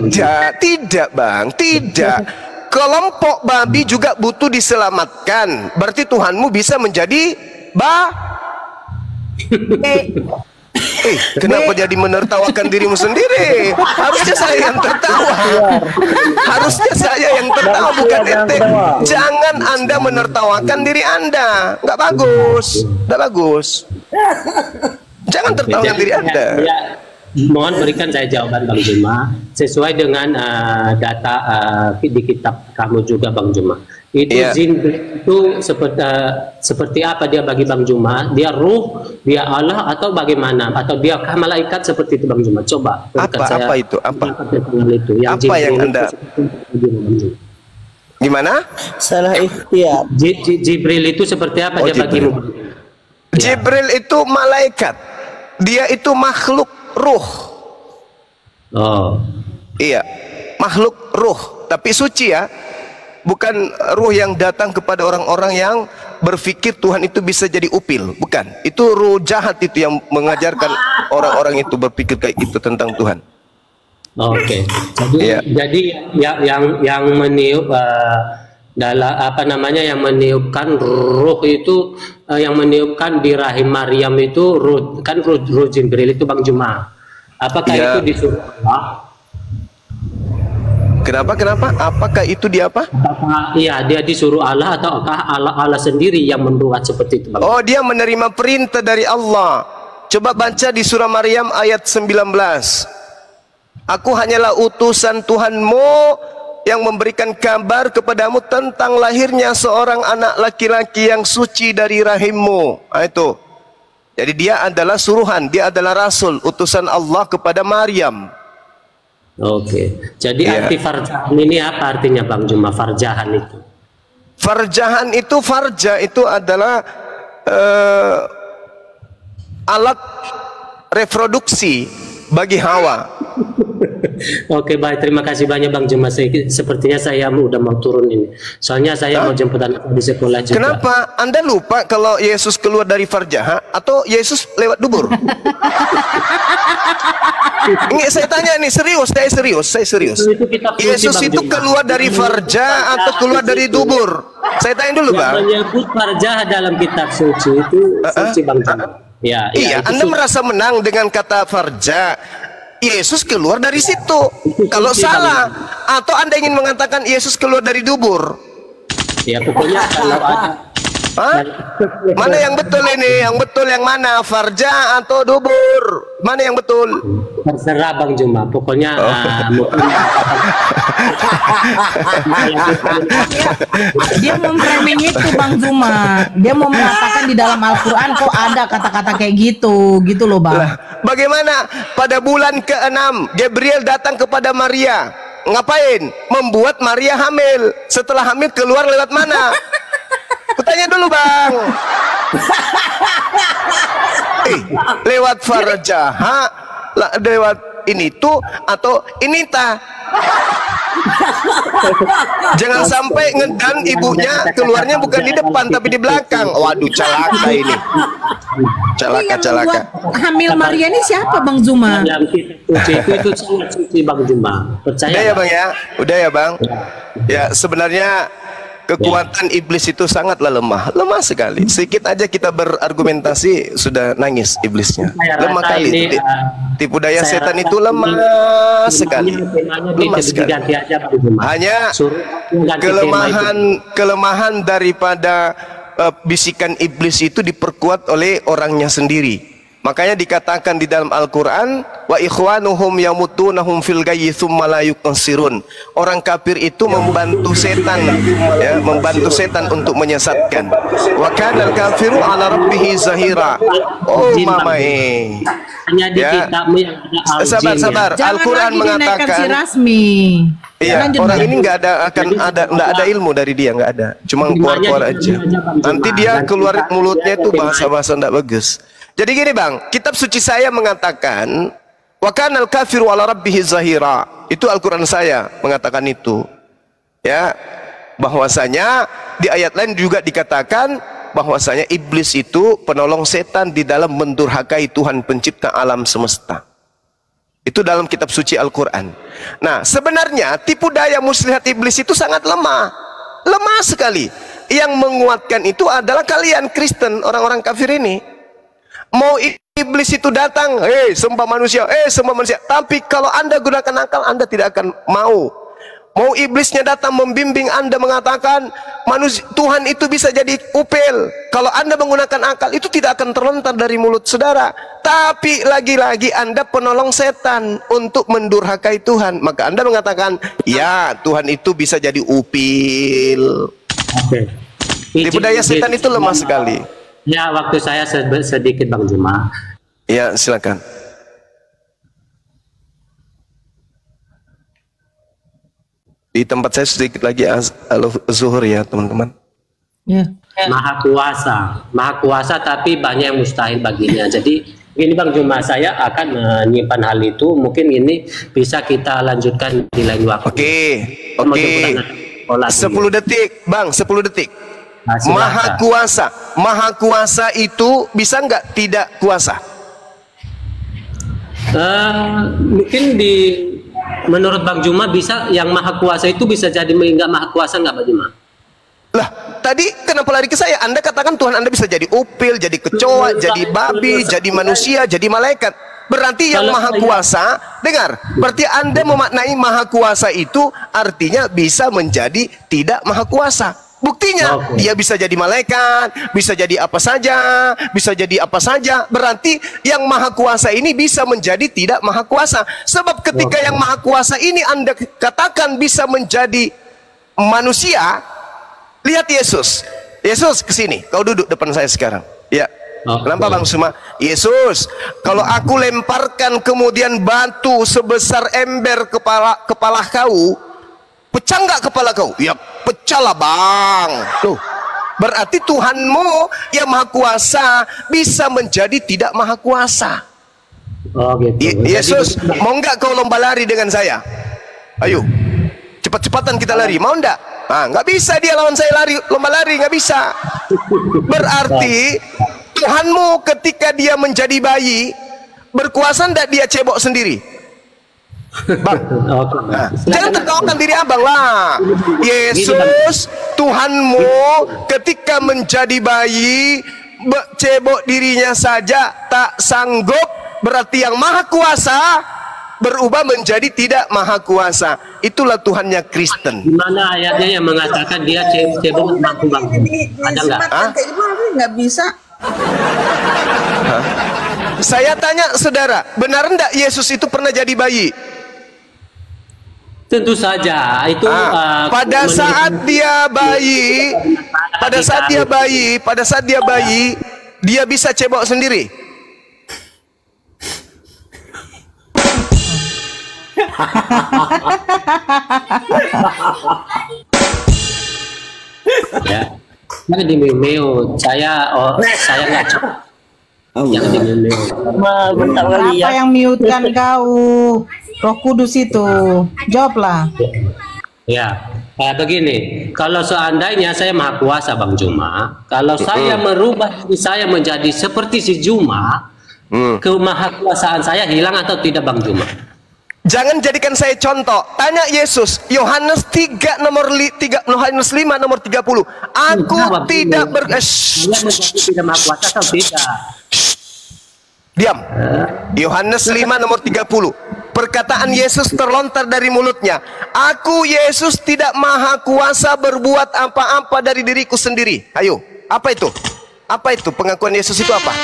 Tidak Bang, tidak. Kelompok babi juga butuh diselamatkan. Berarti Tuhanmu bisa menjadi kenapa jadi menertawakan dirimu sendiri? Harusnya saya yang tertawa. Harusnya saya yang tertawa, bukan ente. Jangan Anda menertawakan diri Anda. Nggak bagus. Nggak bagus. Jangan tertawakan diri Anda. Mohon berikan saya jawaban Bang Juma sesuai dengan data di kitab kamu juga Bang Juma. Itu jin itu seperti apa dia bagi Bang Juma? Dia ruh, dia Allah atau bagaimana? Atau dia malaikat seperti itu Bang Juma? Coba berikan saya. Apa itu? Apa? Itu. Yang apa yang Anda? Gimana? Salah ikhtiar. Jibril itu seperti apa dia bagimu? Jibril itu malaikat. Dia itu makhluk ruh. Oh. Iya, makhluk ruh, tapi suci ya. Bukan ruh yang datang kepada orang-orang yang berpikir Tuhan itu bisa jadi upil, bukan. Itu ruh jahat itu yang mengajarkan orang-orang itu berpikir kayak itu tentang Tuhan. Oke. Jadi yang meniup dalam apa namanya, yang meniupkan ruh itu, yang meniupkan di rahim Maryam itu ruh, kan ruh Jibril itu Bang Juma. Apakah itu disuruh Allah? Kenapa? Apakah itu dia apa? Iya, dia disuruh Allah atau Allah sendiri yang membuat seperti itu Bang? Oh, dia menerima perintah dari Allah. Coba baca di surah Maryam ayat 19. Aku hanyalah utusan Tuhanmu yang memberikan kabar kepadamu tentang lahirnya seorang anak laki-laki yang suci dari rahimmu. Itu. Jadi dia adalah suruhan, dia adalah rasul, utusan Allah kepada Maryam. Oke. Jadi arti farjahan ini apa artinya Bang Juma? Farjahan itu. Farjahan itu, farja itu adalah alat reproduksi bagi Hawa. Oke, baik, terima kasih banyak Bang Juma. Sepertinya saya udah mau turun ini. Soalnya saya mau jemput anak di sekolah juga. Kenapa? Anda lupa kalau Yesus keluar dari farjah atau Yesus lewat dubur? Nggak, saya tanya nih, saya serius. Yesus itu keluar dari farjah atau keluar dari dubur? Saya tanya dulu, Bang. Yang menyebut farjah dalam kitab suci itu suci Bang Juma. Iya, Anda merasa menang dengan kata farja. Yesus keluar dari situ. Kalau salah, atau Anda ingin mengatakan Yesus keluar dari dubur? Ya, pokoknya Hah? Mana yang betul ini? Yang betul yang mana? Farja atau dubur? Mana yang betul? Terserah Bang Juma. Pokoknya Dia memframing itu Bang Juma. Dia mau mengatakan di dalam Al-Quran kok ada kata-kata kayak gitu. Gitu loh Bang. Bagaimana pada bulan ke-6 Gabriel datang kepada Maria? Ngapain? Membuat Maria hamil. Setelah hamil keluar lewat mana? Kutanya dulu Bang. Lewat farjaha, lewat ini tuh atau ini tah? Jangan sampai ngedan ibunya keluarnya bukan di depan tapi di belakang. Waduh, celaka ini. Celaka. Hamil Maria ini siapa Bang Juma? itu sangat suci Bang Juma. Percaya. Udah ya Bang ya? Udah ya Bang? Ya sebenarnya kekuatan iblis itu sangatlah lemah sekali. Sedikit aja kita berargumentasi sudah nangis iblisnya. Lemah kali. Tipu daya setan itu lemah sekali. Lemah sekali. Hanya kelemahan daripada bisikan iblis itu diperkuat oleh orangnya sendiri. Makanya dikatakan di dalam Al-Quran, wa ikhwanuhum yamutunahum fil gayyi tsumma la yuqsirun. Orang kafir itu membantu setan, ya, membantu setan untuk menyesatkan. Wa kanal kafiru ala rabbih zahira. Oh mamae. Hanya di kitabmu yang ada sabar. Al-Quran mengatakan iya, orang ini nggak ada ilmu dari dia, nggak ada. Cuma keluar aja. Nanti dia keluar mulutnya itu bahasa-bahasa nggak bagus. Jadi gini Bang, kitab suci saya mengatakan wa kanal kafiru ala rabbih zahira. Itu Al-Qur'an saya mengatakan itu. Ya, bahwasanya di ayat lain juga dikatakan bahwasanya iblis itu penolong setan di dalam mendurhakai Tuhan pencipta alam semesta. Itu dalam kitab suci Al-Qur'an. Nah, sebenarnya tipu daya muslihat iblis itu sangat lemah. Lemah sekali. Yang menguatkan itu adalah kalian Kristen, orang-orang kafir ini. Mau iblis itu datang, sembah manusia, tapi kalau Anda gunakan akal, Anda tidak akan mau. Mau iblisnya datang membimbing Anda mengatakan Tuhan itu bisa jadi upil. Kalau Anda menggunakan akal, itu tidak akan terlontar dari mulut saudara. Tapi lagi-lagi Anda penolong setan untuk mendurhakai Tuhan. Maka Anda mengatakan, ya Tuhan itu bisa jadi upil. Tipu daya setan itu lemah sekali. Ya, waktu saya sedikit Bang Juma. Ya, silakan. Di tempat saya sedikit lagi zuhur ya, teman-teman. Ya. Maha kuasa tapi banyak yang mustahil baginya. Jadi ini Bang Juma, saya akan menyimpan hal itu. Mungkin ini bisa kita lanjutkan di lain waktu. Oke. 10 detik, Bang, 10 detik. Maha kuasa itu bisa nggak tidak kuasa? Mungkin menurut Bang Juma bisa, yang maha kuasa itu bisa jadi nggak maha kuasa nggak Bang Juma? Lah, tadi kenapa lari ke saya? Anda katakan Tuhan Anda bisa jadi upil, jadi kecoa, jadi babi, jadi manusia, jadi malaikat. Berarti yang maha kuasa, dengar, berarti Anda memaknai maha kuasa itu artinya bisa menjadi tidak maha kuasa. Buktinya dia bisa jadi malaikat, bisa jadi apa saja, berarti yang maha kuasa ini bisa menjadi tidak maha kuasa. Sebab ketika yang maha kuasa ini Anda katakan bisa menjadi manusia, lihat Yesus kesini, kau duduk depan saya sekarang ya. Kenapa Bang Suma? Yesus, kalau aku lemparkan kemudian batu sebesar ember kepala kau, pecah nggak kepala kau? Ya pecahlah Bang. Tuh, berarti Tuhanmu yang maha kuasa bisa menjadi tidak maha kuasa. Gitu. Yesus, mau nggak kau lomba lari dengan saya? Ayo, cepat-cepatan kita lari. Mau nggak? Nggak bisa dia lawan saya lomba lari, nggak bisa. Berarti Tuhanmu ketika dia menjadi bayi berkuasa ndak dia cebok sendiri? Bang, jangan tertawakan diri abang lah. Yesus Tuhanmu ketika menjadi bayi cebok dirinya saja tak sanggup, berarti yang maha kuasa berubah menjadi tidak maha kuasa. Itulah Tuhannya Kristen. Di mana ayatnya yang mengatakan dia cebong mampu bang? Ada nggak? Nggak bisa. Saya tanya saudara, benar enggak Yesus itu pernah jadi bayi? Tentu saja itu pada saat dia bayi, dia bisa cebok sendiri. Ya, jangan dimimeo. Saya nggak coba. Jangan dimimeo. Apa yang mute-kan kau? Roh Kudus itu, jawablah. Ya, begini. Kalau seandainya saya maha kuasa, Bang Juma, kalau saya merubah diri saya menjadi seperti si Juma, kemahakuasaan saya hilang atau tidak, Bang Juma? Jangan jadikan saya contoh. Tanya Yesus, Yohanes 3 nomor 3, Yohanes 5 nomor 30. Aku tidak tidak maha kuasa atau tidak? Diam. Yohanes 5 nomor 30. Perkataan Yesus terlontar dari mulutnya. Aku Yesus tidak maha kuasa berbuat apa-apa dari diriku sendiri. Ayo, apa itu? Apa itu? Pengakuan Yesus itu apa?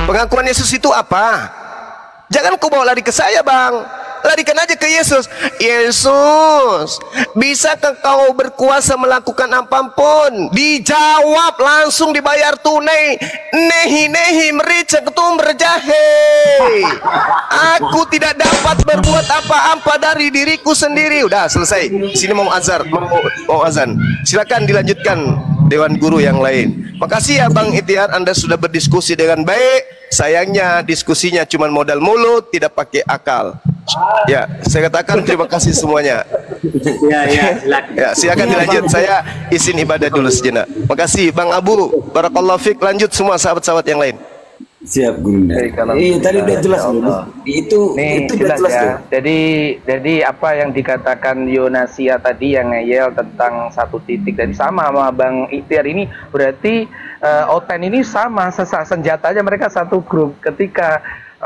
Pengakuan Yesus itu apa? Jangan kau bawa lari ke saya, Bang. Larikan aja ke Yesus. Yesus, bisakah kau berkuasa melakukan apapun? Dijawab, langsung dibayar tunai. Nehi merica ketum berjahe. Aku tidak dapat berbuat apa-apa dari diriku sendiri. Udah selesai. Sini mau azan. Silakan dilanjutkan Dewan Guru yang lain. Makasih ya Bang Itiar, Anda sudah berdiskusi dengan baik. Sayangnya diskusinya cuma modal mulut, tidak pakai akal. Ya, saya katakan terima kasih semuanya. Ya, silakan dilanjut. Saya izin ibadah dulu sejenak. Makasih Bang Abu, barakallahu fik. Lanjut semua sahabat-sahabat yang lain. Siap Guru. Tadi udah jelas itu jelas jelas ya. Jadi apa yang dikatakan Yonasia tadi yang ngeyel tentang satu titik dan sama Bang Ikhtiar ini berarti Oten ini sama senjatanya mereka satu grup. Ketika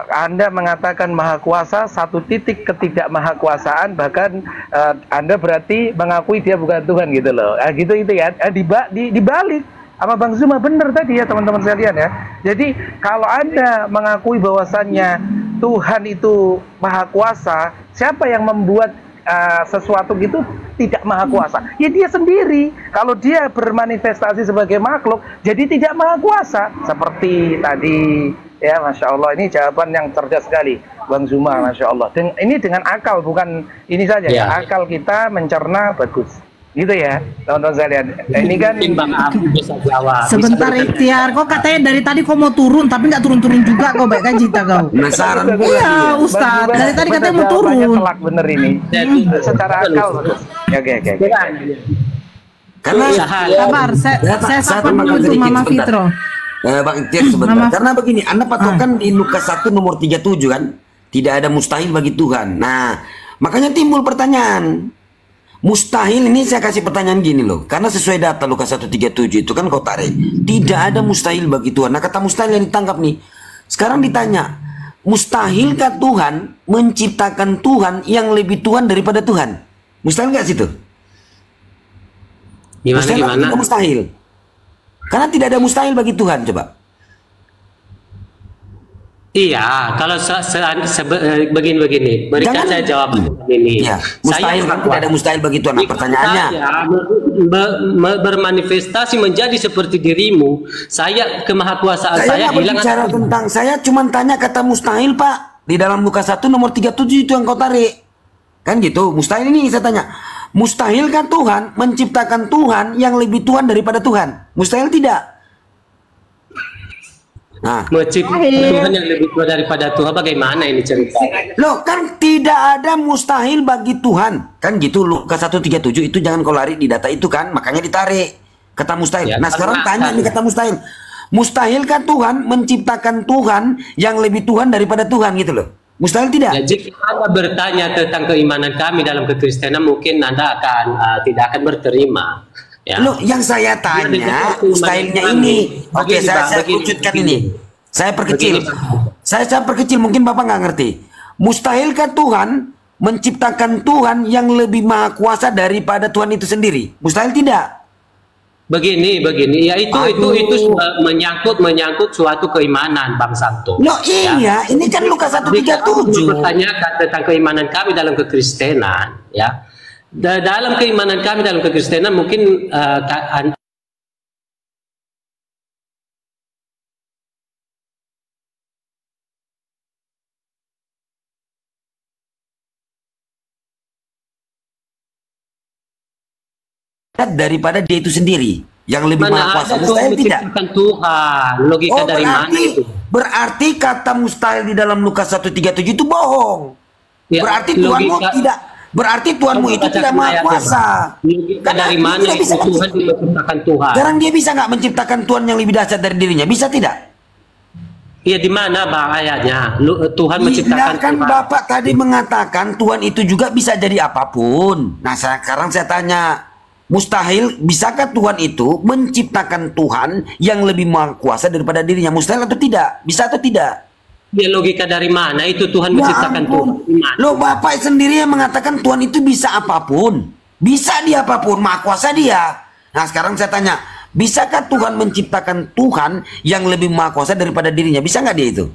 Anda mengatakan maha kuasa, satu titik ketidakmahakuasaan, bahkan Anda berarti mengakui dia bukan Tuhan gitu loh. Gitu itu ya. Dibalik sama Bang Zuma benar tadi ya teman-teman sekalian ya. Jadi kalau Anda mengakui bahwasannya Tuhan itu maha kuasa, siapa yang membuat sesuatu gitu tidak maha kuasa? Ya dia sendiri. Kalau dia bermanifestasi sebagai makhluk, jadi tidak maha kuasa. Seperti tadi ya, Masya Allah, ini jawaban yang cerdas sekali Bang Zuma, Masya Allah. Dan ini dengan akal, bukan ini saja ya. Akal kita mencerna bagus. Gitu ya, teman-teman sekalian. Ini kan Bang Abu bisa jawab. Sebentar Ikhtiar, kok katanya dari tadi kok mau turun tapi nggak turun-turun juga kok, baik kan Cita kau. Penasaran gue. Iya Ustaz, dari tadi katanya mau turun. Telak bener ini. Jadi secara akal. Oke. Karena kabar, saya sapa dulu tuh Mama Fitro. Bang Ikhtiar sebentar. Karena begini, Anda patokan di Lukas 1 nomor 37 kan, tidak ada mustahil bagi Tuhan. Nah, makanya timbul pertanyaan. Mustahil ini saya kasih pertanyaan gini loh, karena sesuai data Lukas 1:37 itu kan kau tarik, tidak ada mustahil bagi Tuhan. Nah kata mustahil yang ditangkap nih, sekarang ditanya, mustahilkah Tuhan menciptakan Tuhan yang lebih Tuhan daripada Tuhan? Mustahil nggak situ? Mustahil? Tidak mustahil, karena tidak ada mustahil bagi Tuhan. Coba. Iya, kalau begini, berikan saya jawab begini. Ya, mustahil kan tidak ada mustahil bagi Tuhan. Nah, pertanyaannya bermanifestasi menjadi seperti dirimu, kemahakuasaan saya hilang. Bicara tentang saya cuma tanya kata mustahil Pak di dalam Lukas 1 nomor 37 itu yang kau tarik. Kan gitu, mustahil ini saya tanya. Mustahil kan Tuhan menciptakan Tuhan yang lebih Tuhan daripada Tuhan? Mustahil tidak? Nah, menciptakan Tuhan yang lebih tua daripada Tuhan, bagaimana ini cerita? Loh kan tidak ada mustahil bagi Tuhan. Kan gitu Lukas 1:37 itu jangan kau lari di data itu kan, makanya ditarik kata mustahil. Nah sekarang tanya nih kata mustahil. Mustahil kan Tuhan menciptakan Tuhan yang lebih Tuhan daripada Tuhan gitu loh. Mustahil tidak? Ya, jika Anda bertanya tentang keimanan kami dalam kekristenan, mungkin Anda akan tidak akan berterima. Ya. Loh, yang saya tanya mustahilnya ini. Oke, saya kerucutkan ini. Saya perkecil. Saya perkecil, mungkin Bapak nggak ngerti. Mustahilkah Tuhan menciptakan Tuhan yang lebih maha kuasa daripada Tuhan itu sendiri? Mustahil tidak? Begini, ya itu menyangkut suatu keimanan, Bang Santo. Loh iya, ini kan Lukas 1:37. Bertanyakan tentang keimanan kami dalam kekristenan, ya. Dalam keimanan kami dalam kekristenan mungkin daripada dia itu sendiri yang lebih maha kuasa. Mustahil tidak? Tuhan, logika dari mana itu? Berarti kata mustahil di dalam Lukas 1:37 itu bohong. Ya, berarti Tuhanmu tidak, berarti Tuhanmu itu tidak maha kuasa. Karena dari mana itu Tuhan menciptakan Tuhan? Sekarang dia bisa nggak menciptakan Tuhan yang lebih dahsyat dari dirinya? Bisa tidak? Iya, di mana Bang ayatnya? Tuhan menciptakan kan Tuhan. Bapak tadi mengatakan Tuhan itu juga bisa jadi apapun. Nah, sekarang saya tanya, mustahil, bisakah Tuhan itu menciptakan Tuhan yang lebih maha kuasa daripada dirinya? Mustahil atau tidak? Bisa atau tidak? Ya, logika dari mana itu Tuhan menciptakan Tuhan? Loh, Bapak sendiri yang mengatakan Tuhan itu bisa apapun. Bisa dia apapun, maha kuasa dia. Nah, sekarang saya tanya, bisakah Tuhan menciptakan Tuhan yang lebih maha kuasa daripada dirinya? Bisa nggak dia itu?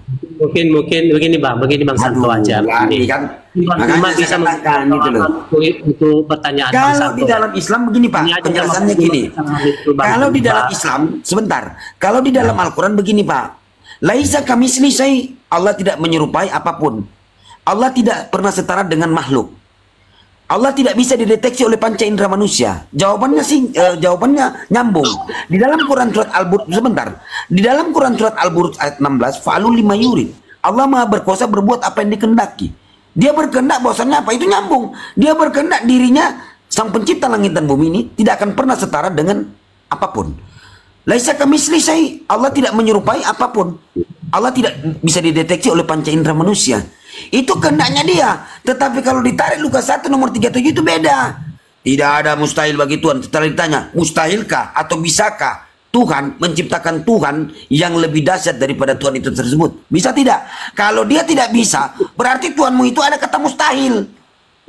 Mungkin begini Bang Santo aja. Ini kan makanya bisa mengatakan gitu loh. Itu pertanyaan Bang Kalau Santo. di dalam Islam begini Pak, penjelasannya gini. Kalau di dalam Islam, sebentar. Kalau di dalam Al-Quran begini Pak. Laisa kamitslihi syai', Allah tidak menyerupai apapun. Allah tidak pernah setara dengan makhluk. Allah tidak bisa dideteksi oleh panca indera manusia. Jawabannya jawabannya nyambung. Di dalam Quran surat Al-Buruj, sebentar. Di dalam Quran surat Al-Buruj ayat 16, fa'alul lima yurid. Allah Maha berkuasa berbuat apa yang dikehendaki. Dia berkehendak bahwasannya apa? Itu nyambung. Dia berkehendak dirinya, sang pencipta langit dan bumi ini tidak akan pernah setara dengan apapun. Laisa kamitslihi syai', Allah tidak menyerupai apapun. Allah tidak bisa dideteksi oleh panca indera manusia. Itu kehendaknya dia. Tetapi kalau ditarik Lukas 1 nomor 37 itu beda. Tidak ada mustahil bagi Tuhan. Setelah ditanya, mustahilkah atau bisakah Tuhan menciptakan Tuhan yang lebih dahsyat daripada Tuhan itu tersebut? Bisa tidak? Kalau dia tidak bisa, berarti Tuhanmu itu ada kata mustahil.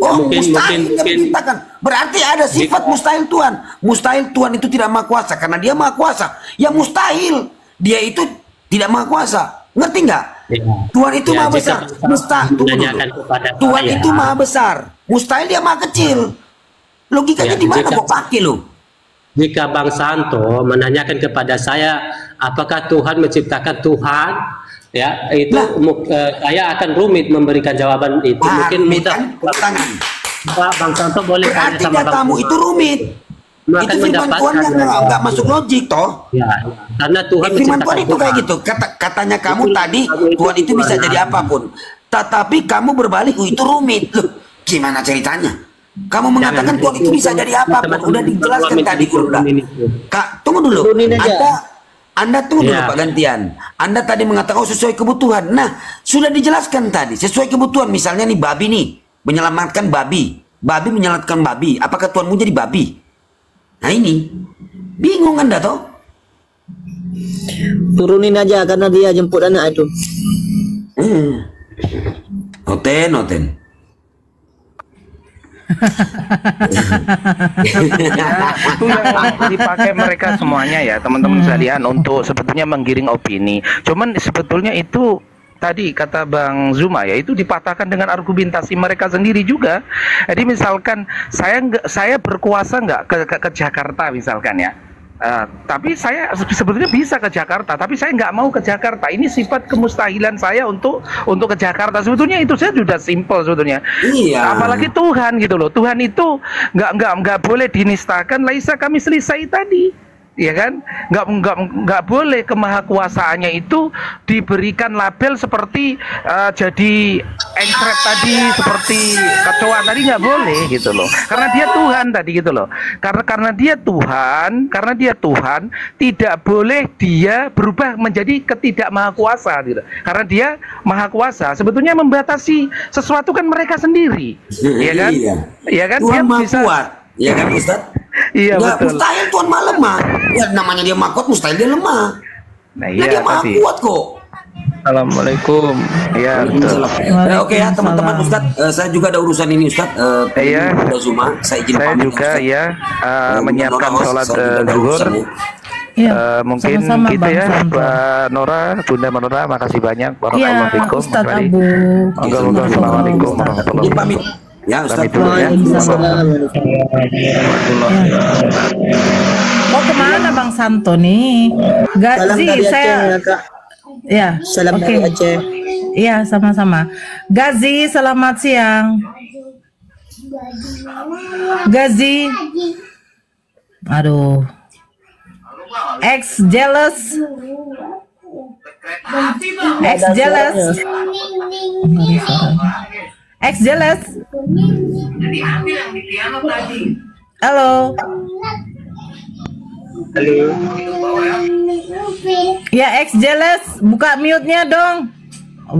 Oh, mustahil dia menciptakan. Berarti ada sifat mustahil Tuhan. Mustahil Tuhan itu tidak maha kuasa karena dia maha kuasa. Ya mustahil dia itu tidak maha kuasa. Ngerti nggak? Ya. Tuhan itu maha besar. Mustahil. Tuhan itu maha besar. Mustahil dia maha kecil. Logikanya di mana kok pakai lo? Jika Bang Santo menanyakan kepada saya, apakah Tuhan menciptakan Tuhan? Ya, itu saya akan rumit memberikan jawaban itu. Mungkin mudah. Bang Santo boleh tanya sama Bang kamu itu rumit. Itu firman Tuhan yang nggak masuk logik toh. Ya, karena Tuhan firman Tuhan itu kayak gitu. Katanya kamu tadi Tuhan itu bisa jadi apapun. Tetapi kamu berbalik, itu rumit. Loh, gimana ceritanya? Kamu mengatakan Tuhan itu bisa jadi apapun. Udah dijelaskan tadi, udah. Kak, tunggu dulu. Anda tunggu dulu Pak gantian. Anda tadi mengatakan sesuai kebutuhan. Nah, sudah dijelaskan tadi sesuai kebutuhan. Misalnya nih babi nih menyelamatkan babi. Babi menyelamatkan babi. Apakah Tuhanmu jadi babi? Nah ini bingung Anda toh? Turunin aja karena dia jemput anak itu. Noten. Itu yang dipakai mereka semuanya ya teman-teman sekalian untuk sebetulnya menggiring opini. Cuman sebetulnya itu tadi kata Bang Zuma ya, itu dipatahkan dengan argumentasi mereka sendiri juga. Jadi misalkan saya berkuasa nggak ke Jakarta misalkan ya. Tapi saya sebetulnya bisa ke Jakarta, tapi saya nggak mau ke Jakarta. Ini sifat kemustahilan saya untuk ke Jakarta. Sebetulnya itu saya sudah simpel sebetulnya. Iya. Apalagi Tuhan gitu loh. Tuhan itu nggak boleh dinistakan. Laisa kamitslihi syai' tadi. Ya kan, nggak boleh kemahakuasaannya itu diberikan label seperti jadi engkrep tadi, seperti kecoa tadi, nggak boleh gitu loh, karena dia Tuhan tadi gitu loh, karena dia Tuhan tidak boleh dia berubah menjadi ketidakmahakuasa gitu, karena dia maha kuasa. Sebetulnya membatasi sesuatu kan mereka sendiri, ya kan, ya kan, Tuhan dia bisa kuat. Ya kan Ustaz? Iya betul. Mustahil Tuhan maha lemah. Ya namanya dia maha kuat, mustahil dia lemah. Nah, dia maha kuat kok. Assalamualaikum. Ya, betul. Oke ya teman-teman Ustadz, saya juga ada urusan ini Ustadz. Iya. Zuma, saya izin Saya pamit juga Ustadz. ya menyiapkan Nora, sholat saya juga ada zuhur. urusan, ya. Mungkin sama-sama, gitu Bang ya, Santo. Mbak Nora, Bunda Nora, makasih banyak. Iya, Barakallahu fikum. Ustadz Mari. Abu. Monggo, Assalamualaikum warahmatullahi Izin pamit. Ya Pamit Ustadz. dulu ya. Mau kemana Bang Santo nih? Salam Gazi, dari Aceh saya. ya Kak. Ya, Salam oke. dari Aceh. Iya, sama-sama. Gazi, selamat siang. Gazi. Aduh. Ex jealous. Ex jealous. Ex jealous. Halo. Ya, ex jealous, buka mute-nya dong.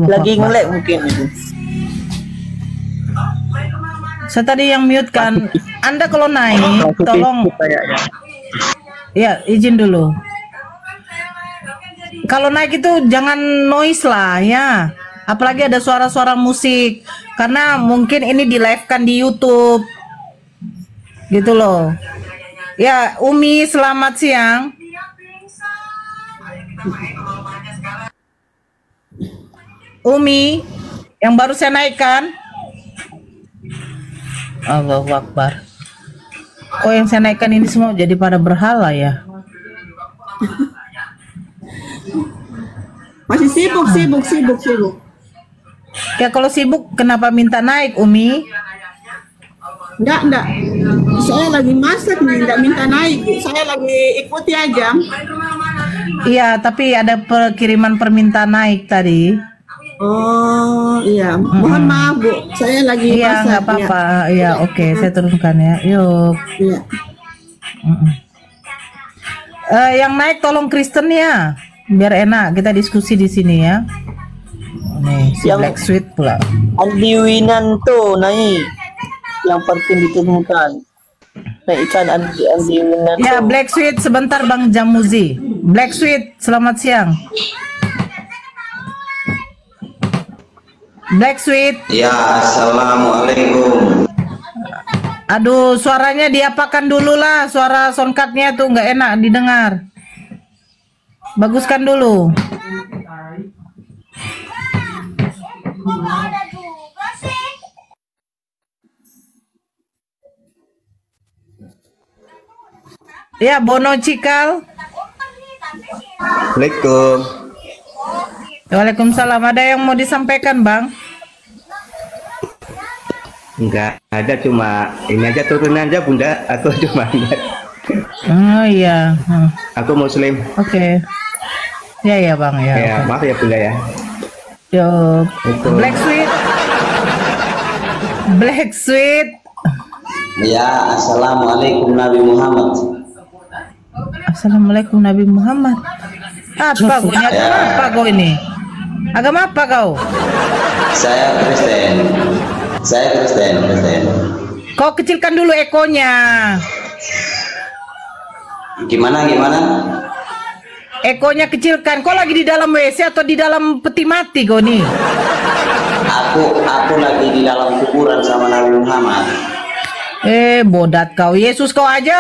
Lagi ngulek mungkin itu. Saya tadi yang mute kan. Anda kalau naik, tolong. Ya, izin dulu. Kalau naik itu jangan noise lah ya. Apalagi ada suara-suara musik. Karena mungkin ini di live-kan di YouTube. Gitu loh. Ya, Umi, selamat siang. Umi, yang baru saya naikkan. Allahu Akbar. Oh, yang saya naikkan ini semua jadi pada berhala ya? Masih sibuk. Ya kalau sibuk kenapa minta naik, Umi? Enggak. Saya lagi masak nih, enggak minta naik. Saya lagi ikuti aja. Iya, tapi ada kiriman permintaan naik tadi. Oh iya, mohon maaf Bu, saya lagi Iya, masak. nggak apa-apa. Iya, oke, saya turunkan ya. Yuk. Iya. Yang naik tolong Kristen ya, biar enak kita diskusi di sini ya. Nih, si Yang- Black Sweet pula. Andi Winanto naik. Yang penting diturunkan. Naikkan Andi Winanto. Ya, Black Sweet sebentar Bang Jamuzi. Black Sweet, selamat siang. Black Sweet. Ya, assalamualaikum. Aduh, suaranya diapakan dulu lah. Suara soundcardnya tuh nggak enak didengar. Baguskan dulu. Ya, Bono Cikal. Assalamualaikum. Waalaikumsalam. Ada yang mau disampaikan, Bang? Enggak ada, cuma ini aja turunan aja Bunda. Aku cuma Oh iya. aku Muslim. Oke. Ya ya Bang ya. Ya, Oke. maaf ya Bunda ya. Yo, Black Sweet. Black Sweet. Ya, assalamualaikum Nabi Muhammad. Assalamualaikum Nabi Muhammad. Apa kau? Agama apa kau ini? Agama apa kau? Saya Kristen. Kristen. Kau kecilkan dulu ekonya. Gimana? Ekonya kecilkan. Kau lagi di dalam WC atau di dalam peti mati kau nih? Aku lagi di dalam kuburan sama Nabi Muhammad. Bodat kau. Yesus kau aja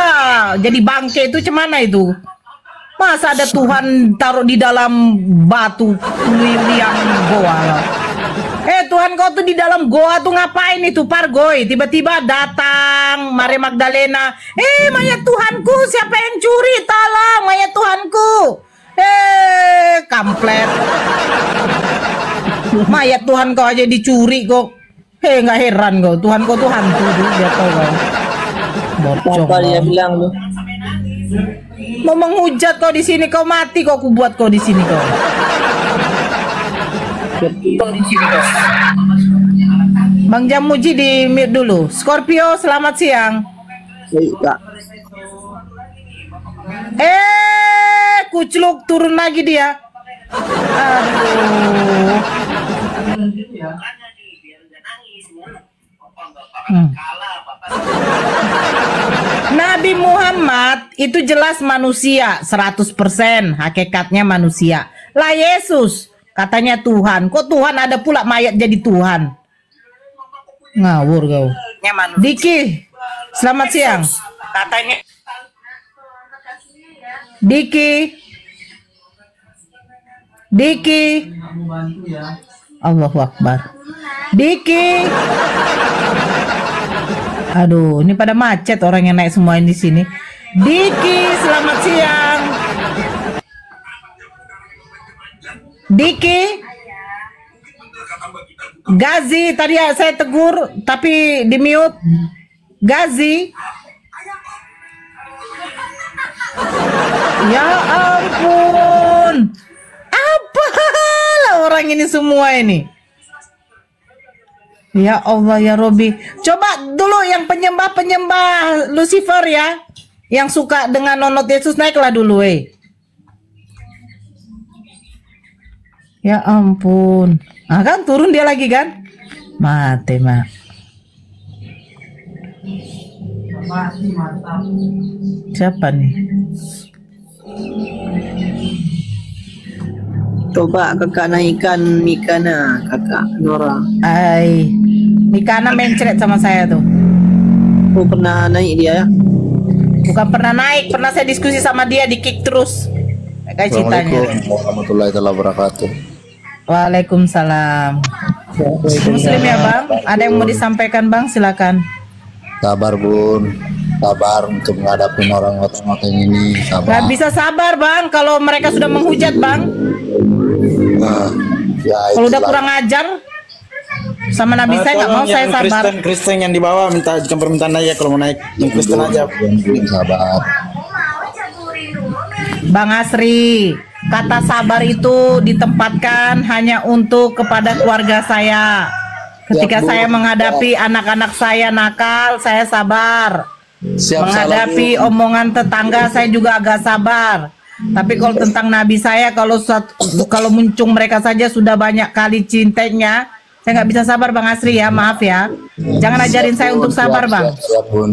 jadi bangke itu cemana itu? Masa ada Tuhan taruh di dalam batu liang goa lah. Tuhan kau tuh di dalam goa tuh ngapain itu Pargoy? Tiba-tiba datang Maria Magdalena. Mayat Tuhanku, siapa yang curi? Tolong mayat Tuhanku. Kamplet. Mayat Tuhan kau aja dicuri kok. Nggak heran kau. Tuhan kau tuh hantu tuh, dia tahu kau. Bocong. Apa dia bilang lu? Mau menghujat kau di sini, kau mati kau, aku buat kau di sini kau. Bang Jamuji di mute dulu. Scorpio, selamat siang. Kucluk turun lagi dia. Aduh. Nabi Muhammad itu jelas manusia 100%, hakikatnya manusia. Lah Yesus Katanya Tuhan. Kok Tuhan ada pula mayat jadi Tuhan? Ngawur kau. Diki, selamat siang. Katanya Diki. Allahu Akbar. Diki. Aduh, ini pada macet orang yang naik semua di sini. Diki, selamat siang. Diki. Gazi, tadi saya tegur tapi di mute. Gazi. Ya ampun. Apalah orang ini semua ini. Ya Allah ya Robi. Coba dulu yang penyembah Lucifer ya, yang suka dengan nonot Yesus, naiklah dulu Ya ampun. Ah kan turun dia lagi kan? Mati mah. Siapa nih? coba kakak naikkan Mikana, kakak Nora. Mikana mencret sama saya tuh. Oh, pernah naik dia ya? Bukan pernah naik, pernah saya diskusi sama dia, di kick terus. Kayak ceritanya. Assalamualaikum warahmatullahi wabarakatuh. Waalaikumsalam. Muslim ya Bang? Ada yang mau disampaikan Bang? Silakan. Sabar Bun, sabar untuk menghadapi orang-orang ini. Sabar. Gak bisa sabar Bang, kalau mereka sudah menghujat Bang. Ya, kalau udah kurang ajar sama Nabi saya nggak mau saya sabar. Kristen yang di bawah minta permintaan aja kalau mau naik, yang Kristen aja. Sabar. Bang Asri, kata sabar itu ditempatkan hanya untuk kepada keluarga saya. Ketika saya menghadapi anak-anak saya nakal, saya sabar. Menghadapi omongan tetangga, saya juga agak sabar. Tapi kalau tentang Nabi saya, kalau muncung mereka saja sudah banyak kali cintanya, saya nggak bisa sabar Bang Asri ya, maaf ya. Jangan ajarin saya untuk sabar Bang.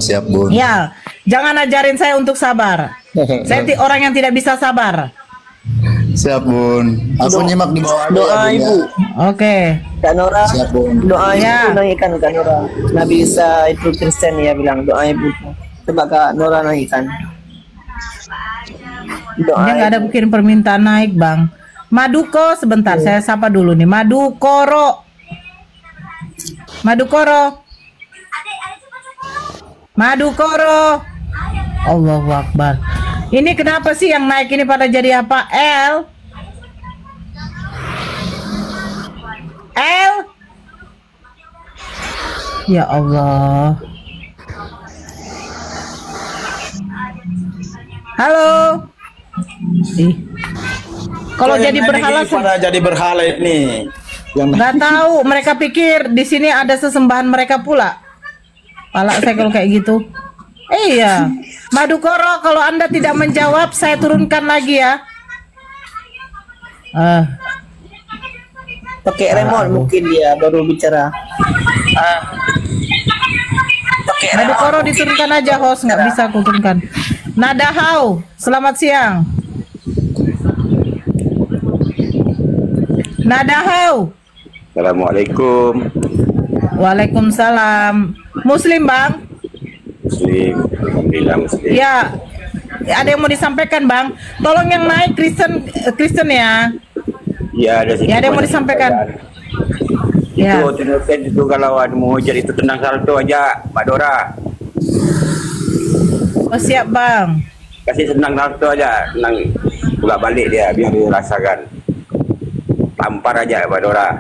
Siap Bun. Ya, jangan ajarin saya untuk sabar. Saya orang yang tidak bisa sabar. Siap Bun. Aku nyimak di bawah. Doa Ibu. Oke. Kak Nora. Siap Bun. Doa Ya. Ibu naikkan Kak Nora. Nabi Isa itu Kristen ya bilang doa Ibu. Coba Kak Nora naikkan. Dia nggak ada bikin permintaan naik Bang. Maduko sebentar, saya sapa dulu nih. Madukoro. Allahu Akbar. Ini kenapa sih yang naik ini pada jadi apa? L. Ya Allah. Halo. Kalau jadi berhala jadi berhala ini. Nggak tahu, mereka pikir di sini ada sesembahan mereka pula. Palak saya kalau kayak gitu. Iya. Madukoro, kalau Anda tidak menjawab, saya turunkan lagi ya. Pakai remote mungkin dia baru bicara. Madukoro diturunkan aja host, nggak bisa aku turunkan. Nadahau, selamat siang. Nadahau. Assalamualaikum. Waalaikumsalam. Muslim Bang? Muslim, alhamdulillah Muslim. Ya, ada yang mau disampaikan Bang? Tolong yang naik Kristen ya. Ya, ada Ya, ada yang mau disampaikan. Ya. Itu tunjukkan itu kalau ada menghujat itu tenang salto aja, Mbak Dora. Oh siap Bang. Kasih senang salto aja, tenang pulak balik dia biar dia rasakan. Tampar aja Mbak Dora.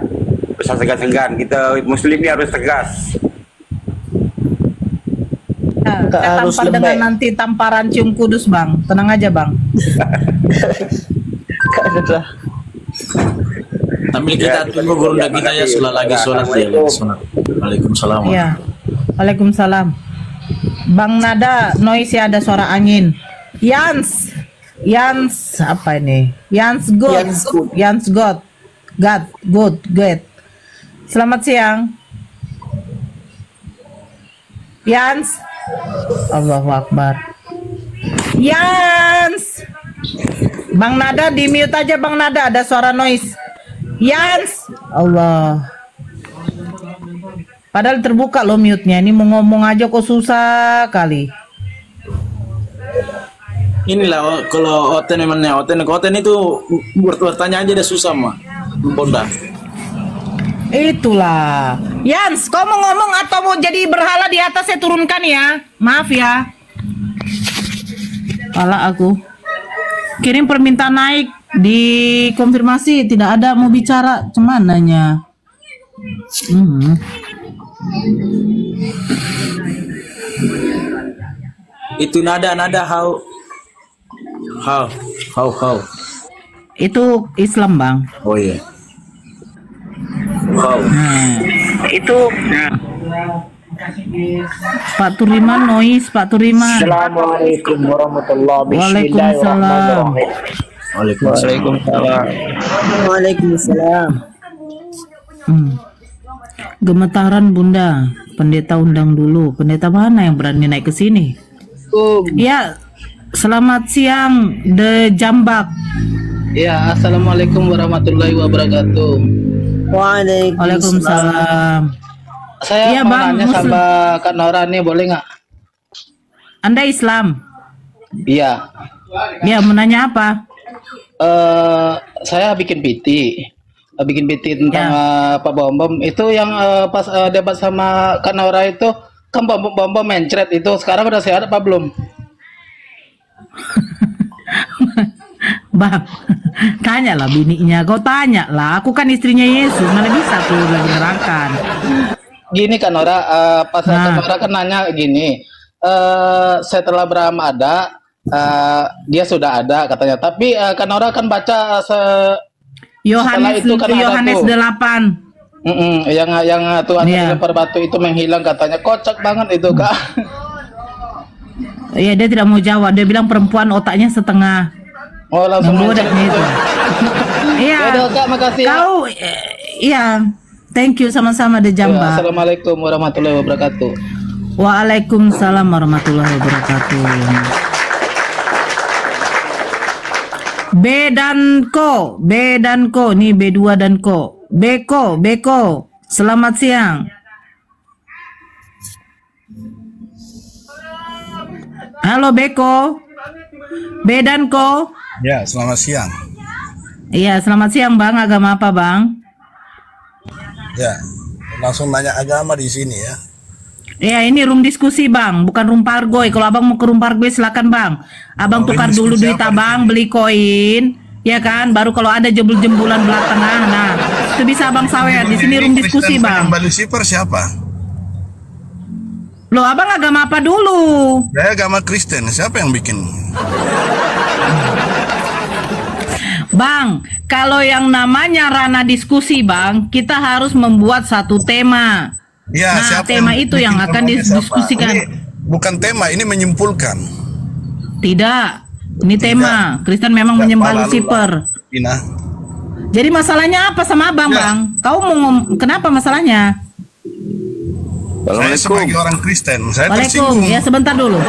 Usah segan-segan, kita Muslim ini harus tegas. Saya tampar dengan nanti tamparan cium kudus Bang. Tenang aja Bang. Sambil kita tunggu guru kita ya sholat lagi sholat ya. Waalaikumsalam. Iya. Waalaikumsalam. Bang Nada, noise ya, ada suara angin. Yans apa ini? Yans God. Good. Selamat siang. Yans. Allahu Akbar. Yans. Bang Nada di mute aja Bang Nada, ada suara noise. Yans, Allah. Padahal terbuka loh mute-nya. Ini mau ngomong aja kok susah kali. Inilah kalau Oten emangnya Oten itu bertanya aja udah susah mah. Bonda. Itulah. Yans, kau mau ngomong atau mau jadi berhala di atas saya turunkan ya? Maaf ya. Pala aku. Kirim permintaan naik dikonfirmasi tidak ada mau bicara cemananya. Itu nada how. Itu Islam, Bang. Oh iya. Itu Pak Turiman noise, Pak Turiman. Assalamualaikum warahmatullahi Waalaikumsalam. Waalaikumsalam. Gemetaran Bunda, pendeta undang dulu. Pendeta mana yang berani naik ke sini? Ya, selamat siang The Jambak. Ya, assalamualaikum warahmatullahi wabarakatuh. Waalaikumsalam. Saya ya, mau Bang, nanya sama Kak Nora nih, boleh nggak? Anda Islam? Iya. Ya, mau nanya apa? Saya bikin PT tentang Pak Bom itu yang pas debat sama Kak Nora itu kan Bom mencret itu sekarang udah sehat apa belum? Bang, tanyalah bininya, kau tanya lah. Aku kan istrinya Yesus, mana bisa aku lagi nerangkan. Gini Kak Nora, pas Kak Nora kan nanya gini, setelah Abraham ada, dia sudah ada katanya. Tapi Kak Nora kan baca Yohanes itu kan Yohanes 8. Yang Tuhan lempar batu itu menghilang katanya. Kocak banget itu Kak. Iya, dia tidak mau jawab. Dia bilang perempuan otaknya setengah. Oh, langsung itu. Iya. Kak, makasih kau iya. Thank you sama-sama The Jamba. Assalamualaikum warahmatullahi wabarakatuh. Waalaikumsalam warahmatullahi wabarakatuh. B dan Ko, nih B2 dan Ko. Beko. Selamat siang. Halo Beko. B dan Ko. Ya, selamat siang. Iya, selamat siang Bang. Agama apa Bang? Ya, langsung nanya agama di sini ya. Ya, ini room diskusi Bang, bukan room pargoy. Kalau Abang mau ke room pargoy silakan Bang. Abang tukar dulu duit Abang, beli koin, ya kan? Baru kalau ada jembul-jembulan belah tengah, nah itu bisa Abang sawer. Di sini room diskusi Bang. Mbak Lucifer siapa? Loh, Abang agama apa dulu? Saya agama Kristen. Siapa yang bikin? Bang, kalau yang namanya ranah diskusi Bang, kita harus membuat satu tema. Ya, nah, tema itu yang akan didiskusikan. Ini bukan tema, ini menyimpulkan. Tidak, ini tema. Kristen memang menyembah Lucifer. Jadi masalahnya apa sama Abang, Bang? Kau mau kenapa masalahnya? Saya sebagai orang Kristen, saya Waalaikumsalam. tersinggung. Ya, sebentar dulu.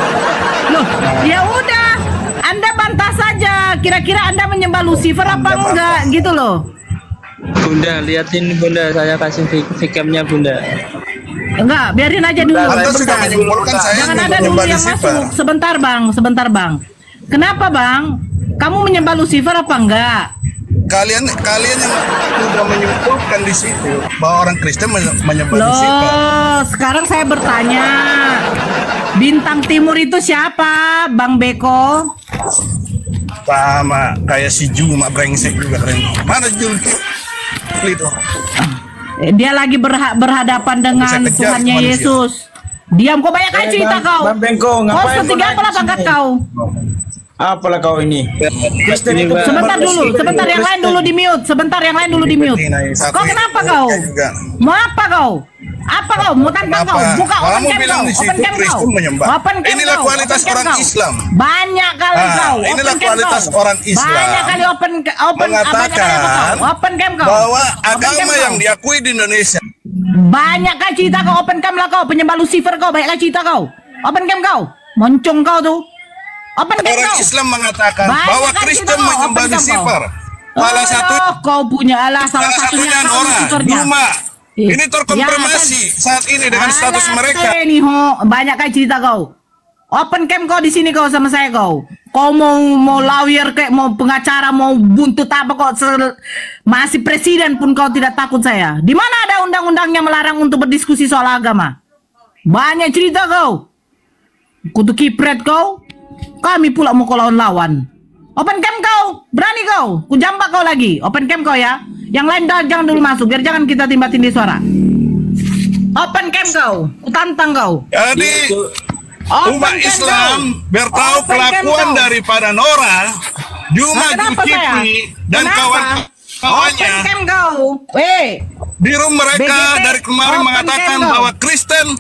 Loh, ya udah. Anda bantah saja. Kira-kira Anda menyembah Lucifer apa enggak gitu loh. Bunda, liatin Bunda, saya kasih vicamnya Bunda. Enggak, biarin aja dulu. Jangan ada dulu yang masuk. Sebentar Bang. Kenapa Bang? Kamu menyembah Lucifer apa enggak? Kalian yang sudah menyimpulkan di situ bahwa orang Kristen menyembah Lucifer. Loh, sekarang saya bertanya. Bintang Timur itu siapa, Bang Beko? Sama kayak si Juma brengsek juga keren. Mana Julki? Itu. Dia lagi berhadapan dengan Tuhannya Yesus. Diam, kok banyak aja cerita kau. Bang Bengko, ngapain kau apalah pangkat kau? Apalah kau ini? Sebentar yang lain dulu di mute. Kau kenapa kau? Mau apa kau? Apa kau? Mau tantang kau? Buka open cam kau. Inilah kualitas orang Islam. Banyak kali kau. Inilah kualitas orang Islam. Banyak kali mengatakan open cam kau. Bahwa agama yang diakui di Indonesia. Banyak kali cerita kau, open cam lah kau. Penyembah Lucifer kau, banyak kali cerita kau. Open cam kau. Moncong kau tuh. Open cam orang kau. Islam mengatakan bahwa Kristen menyembah Lucifer. Salah satu kau punya salah satunya Nora, Juma. Ini terkonfirmasi saat ini dengan status mereka. Ini banyak kayak cerita kau. Open cam kau di sini kau sama saya kau. Kau mau lawyer kayak mau pengacara mau buntut apa kok masih presiden pun kau tidak takut saya. Di mana ada undang-undangnya melarang untuk berdiskusi soal agama? Banyak cerita kau. Kutu kipret kau. Kami pula mau kau lawan. Open cam kau, berani kau, ku jambak kau lagi. Open cam kau ya. Yang lain jangan dulu masuk, biar jangan kita timba-tindih suara. Open cam kau, ku tantang kau. Jadi umat Islam biar tahu kelakuan daripada Nora, Juma, Zulkifli dan kawan-kawannya. Open cam kau, di room mereka dari kemarin mengatakan bahwa Kristen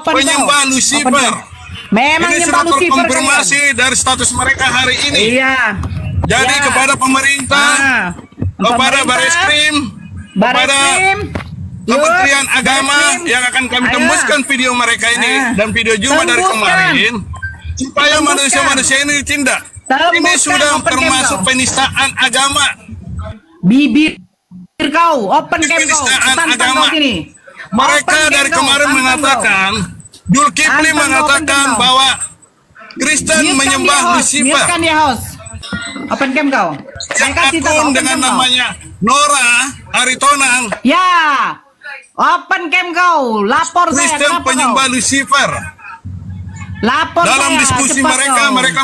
penyembah Lucifer. Memang ini sudah terkonfirmasi dari status mereka hari ini. Iya. Jadi kepada pemerintah, kepada Bareskrim, kepada Kementerian Agama yang akan kami tembuskan video mereka ini dan video Juma dari kemarin, supaya manusia-manusia ini ditindak. Ini sudah termasuk penistaan agama. Bibir kau, open cam kau, penistaan agama. Mereka dari kemarin mengatakan, Zulkifli mengatakan bahwa Kristen menyembah Lucifer. Biarkan dia host. Open cam kau. Yang akun dengan namanya Nora Aritonang. Ya. Open cam kau. Lapor saya. Kristen penyembah Lucifer. Lapor dalam saya. Diskusi Cepat mereka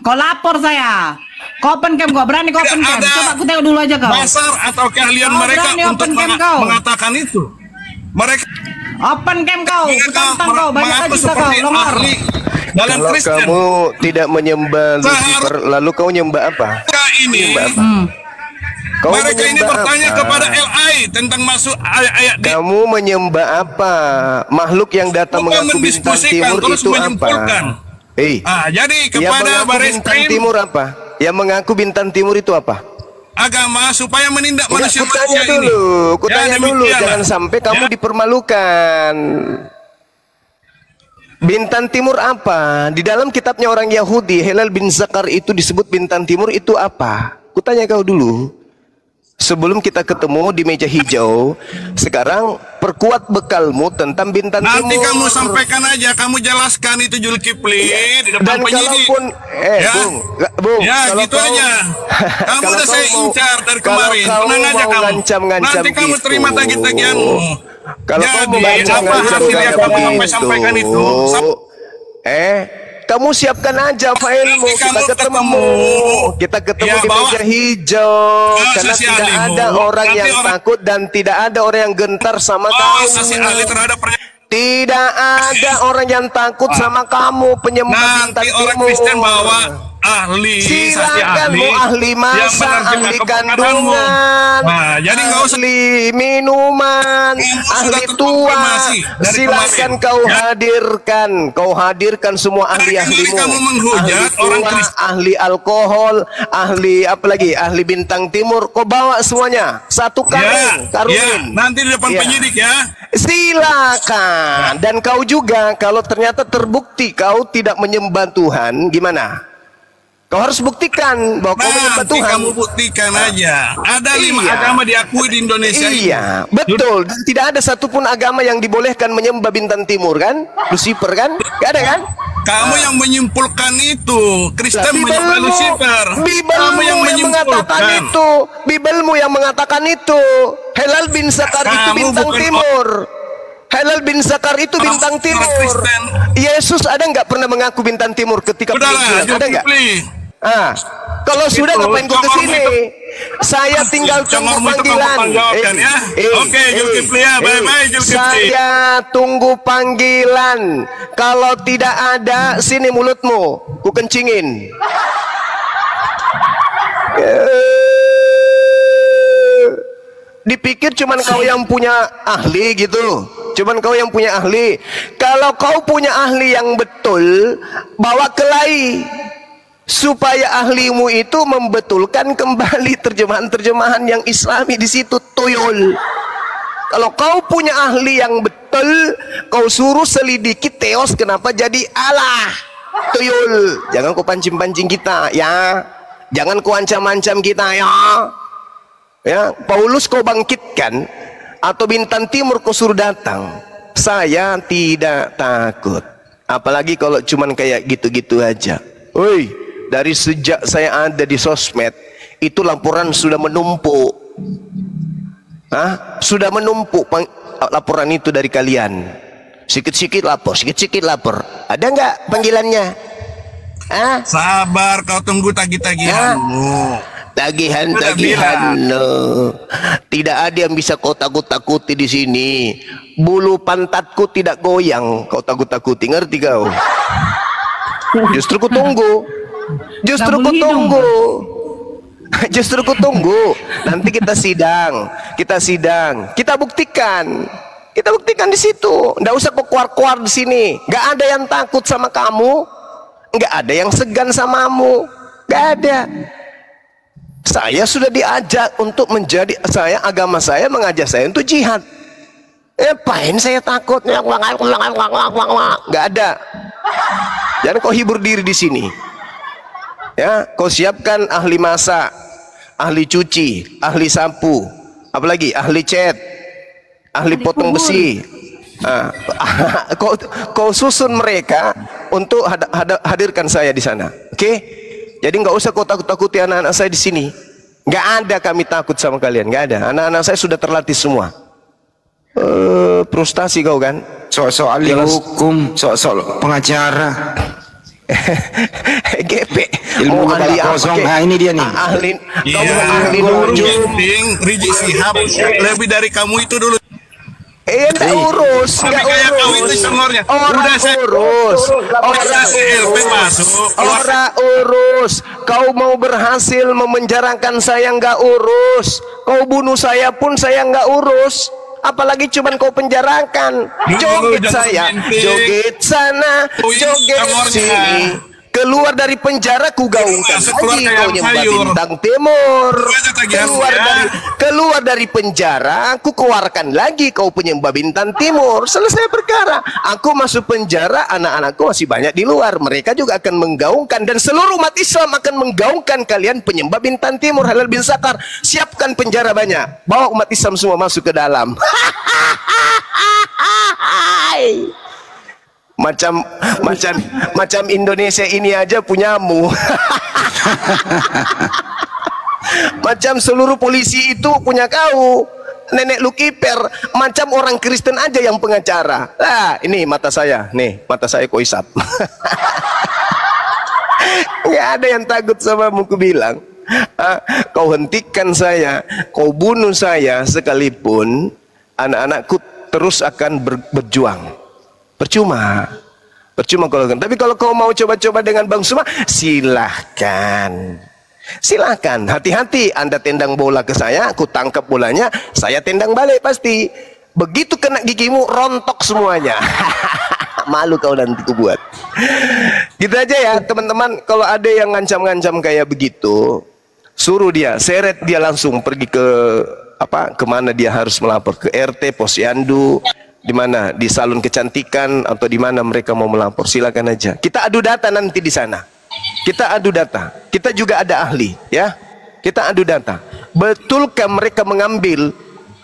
kau lapor saya. Kau open cam kau. Berani kau open cam. Coba aku tengok dulu aja kau. Dasar atau keahlian mereka untuk mengatakan itu. Mereka open cam kau, tantang kau, banyak aja kau, longor. Kalau kamu tidak menyembah Lucifer, lalu kau nyembah apa? Mereka ini bertanya kepada LI tentang masuk ayat. Kamu menyembah apa? Makhluk yang datang mengaku bintang timur itu apa? Jadi kepada bintang timur apa? Yang mengaku bintang timur itu apa? Agama supaya menindak manusia-manusia ini. Kutanya dulu, jangan sampai kamu dipermalukan. Bintang timur apa? Di dalam kitabnya orang Yahudi, Helal bin Zakar itu disebut bintang timur itu apa? Kutanya kau dulu. Sebelum kita ketemu di meja hijau, sekarang perkuat bekalmu tentang bintang timur. Nanti kamu sampaikan aja, kamu jelaskan itu Zulkifli di depan penyidik. Bung, ya gitu aja. Kamu udah saya incar dari kemarin. Tenang aja kamu. Nanti kamu terima tagih-tagihanmu. Kalau kamu apa hasil yang kamu sampaikan itu? Kamu siapkan aja filemu, kita ketemu di meja hijau, karena tidak ada orang yang takut dan tidak ada orang yang gentar sama kamu. Tidak ada orang yang takut sama kamu, penyembah bintang timur. Silakan mau ahli masak, ahli kandungan, jadi nggak usah ahli minuman, ahli tua. Silakan kau hadirkan semua ahli-ahlimu. Ahli tua, ahli alkohol, ahli apa lagi, ahli bintang timur. Kau bawa semuanya satu karungin. Nanti di depan penyidik ya. Silakan. Dan kau juga kalau ternyata terbukti kau tidak menyembah Tuhan, gimana? Kau harus buktikan bahwa kau menyembah Tuhan. Kamu buktikan aja. Ada 5 agama diakui di Indonesia ini. Iya, betul. Dan tidak ada satupun agama yang dibolehkan menyembah bintang timur kan? Lucifer kan? Gak ada kan? Kamu yang menyimpulkan itu. Kristen menyembah Lucifer. Bibelmu yang mengatakan itu. Bibelmu yang mengatakan itu. Helal bin Zakar itu bintang timur. Helal bin Zakar itu bintang timur. Yesus ada nggak pernah mengaku bintang timur ketika penginjilan? Ada nggak? Kalau sudah ngapain kau kesini? Saya tinggal tunggu panggilan. Oke, Zulkifli ya, bye-bye Zulkifli. Saya tunggu panggilan. Kalau tidak ada, sini mulutmu, ku kencingin. Dipikir cuman kau yang punya ahli gitu. Cuman kau yang punya ahli. Kalau kau punya ahli yang betul, bawa kelai supaya ahlimu itu membetulkan kembali terjemahan-terjemahan yang Islami di situ, tuyul. Kalau kau punya ahli yang betul, kau suruh selidiki teos kenapa jadi Allah, tuyul. Jangan kau pancing-pancing kita ya. Jangan kau ancam-ancam kita ya. Ya, Paulus kau bangkitkan atau bintang timur kau suruh datang. Saya tidak takut. Apalagi kalau cuman kayak gitu-gitu aja. Woi, dari sejak saya ada di sosmed, itu laporan sudah menumpuk. Sudah menumpuk laporan itu dari kalian. Sikit-sikit lapor. Ada nggak panggilannya? Sabar, kau tunggu tagih-tagihanmu. Tagihan lo. Tidak ada yang bisa kau takut-takuti di sini. Bulu pantatku tidak goyang kau takut-takuti, ngerti kau? Justru ku tunggu. Justru ku tunggu. Nanti kita sidang. Kita buktikan di situ. Nggak usah kau keluar-keluar di sini. Nggak ada yang takut sama kamu. Nggak ada yang segan samamu. Nggak ada. Saya sudah diajak untuk menjadi, agama saya mengajak saya untuk jihad. Ngapain saya takut? Nggak ada. Jangan kau hibur diri di sini. Ya, kau siapkan ahli masak, ahli cuci, ahli sapu, apalagi ahli cat, ahli potong besi. Kau susun mereka untuk hadirkan saya di sana. Oke? Jadi nggak usah kau takut-takuti anak-anak saya di sini. Nggak ada kami takut sama kalian, nggak ada. Anak-anak saya sudah terlatih semua. Frustasi kau kan? Soal hukum, soal pengacara. GP. Ilmu kepala kosong. Nah ini dia nih. Ahli. Ahli Rizik Syihab lebih dari kamu itu dulu. Enggak urus. Kau mau berhasil memenjarakan saya, nggak urus. Kau bunuh saya pun saya nggak urus. Apalagi cuman kau penjarakan. Joget saya, joget sana, joget sini. Keluar dari penjara ku gaungkan lagi kau nyembah bintang timur. Keluar dari penjara aku keluarkan lagi kau penyembah bintang timur. Selesai perkara. Aku masuk penjara, anak-anakku masih banyak di luar. Mereka juga akan menggaungkan, dan seluruh umat Islam akan menggaungkan kalian penyembah bintang timur, Halal bin Sakar. Siapkan penjara banyak, bawa umat Islam semua masuk ke dalam. Macam Indonesia ini aja punyamu. Macam seluruh polisi itu punya kau. Nenek lu kiper, macam orang Kristen aja yang pengacara. Ini mata saya, mata saya kau isap. Nggak ada yang takut sama ku bilang. Kau hentikan saya, kau bunuh saya sekalipun, anak-anakku terus akan berjuang. Percuma kalau kan. Tapi kalau kau mau coba-coba dengan Bang Suma, silahkan. Hati-hati, Anda tendang bola ke saya, aku tangkap bolanya, saya tendang balik pasti. Begitu kena gigimu, rontok semuanya. Malu kau nanti ku buat. Gitu aja ya teman-teman. Kalau ada yang ngancam-ngancam kayak begitu, suruh dia, seret dia langsung pergi ke kemana dia harus melapor, ke RT, Posyandu, di mana, di salon kecantikan atau di mana mereka mau melapor, silakan aja. Kita adu data nanti di sana. Kita juga ada ahli, ya. Kita adu data. Betulkah mereka mengambil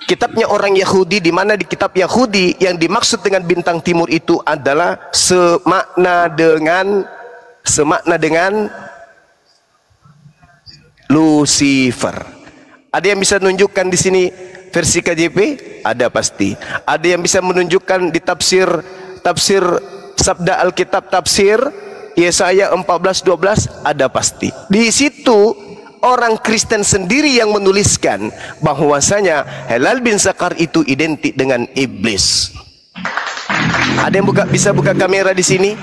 kitabnya orang Yahudi, di mana di kitab Yahudi yang dimaksud dengan bintang timur itu adalah semakna dengan Lucifer. Ada yang bisa menunjukkan di sini versi KJP? Ada pasti. Ada yang bisa menunjukkan di tafsir sabda Alkitab, tafsir Yesaya 14:12? Ada pasti. Di situ orang Kristen sendiri yang menuliskan bahwasanya Halal bin Sakar itu identik dengan iblis. Ada yang bisa buka kamera di sini?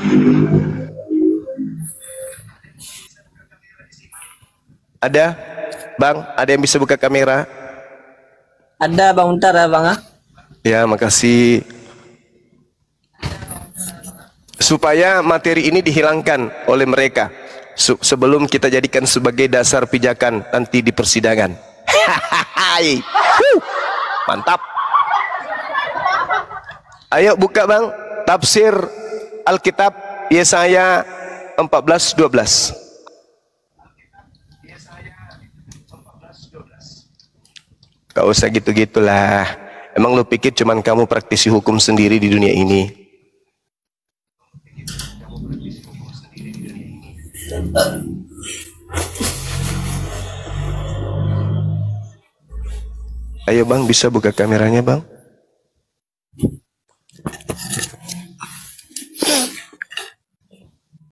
Ada? Bang, ada yang bisa buka kamera? Ada Bang, bentar ya Bang. Ya, makasih. Supaya materi ini dihilangkan oleh mereka sebelum kita jadikan sebagai dasar pijakan nanti di persidangan. Mantap. Ayo buka Bang, tafsir Alkitab Yesaya 14:12. Gak usah gitu-gitulah. Emang lu pikir cuman kamu praktisi hukum sendiri di dunia ini? Ayo bang, bisa buka kameranya bang?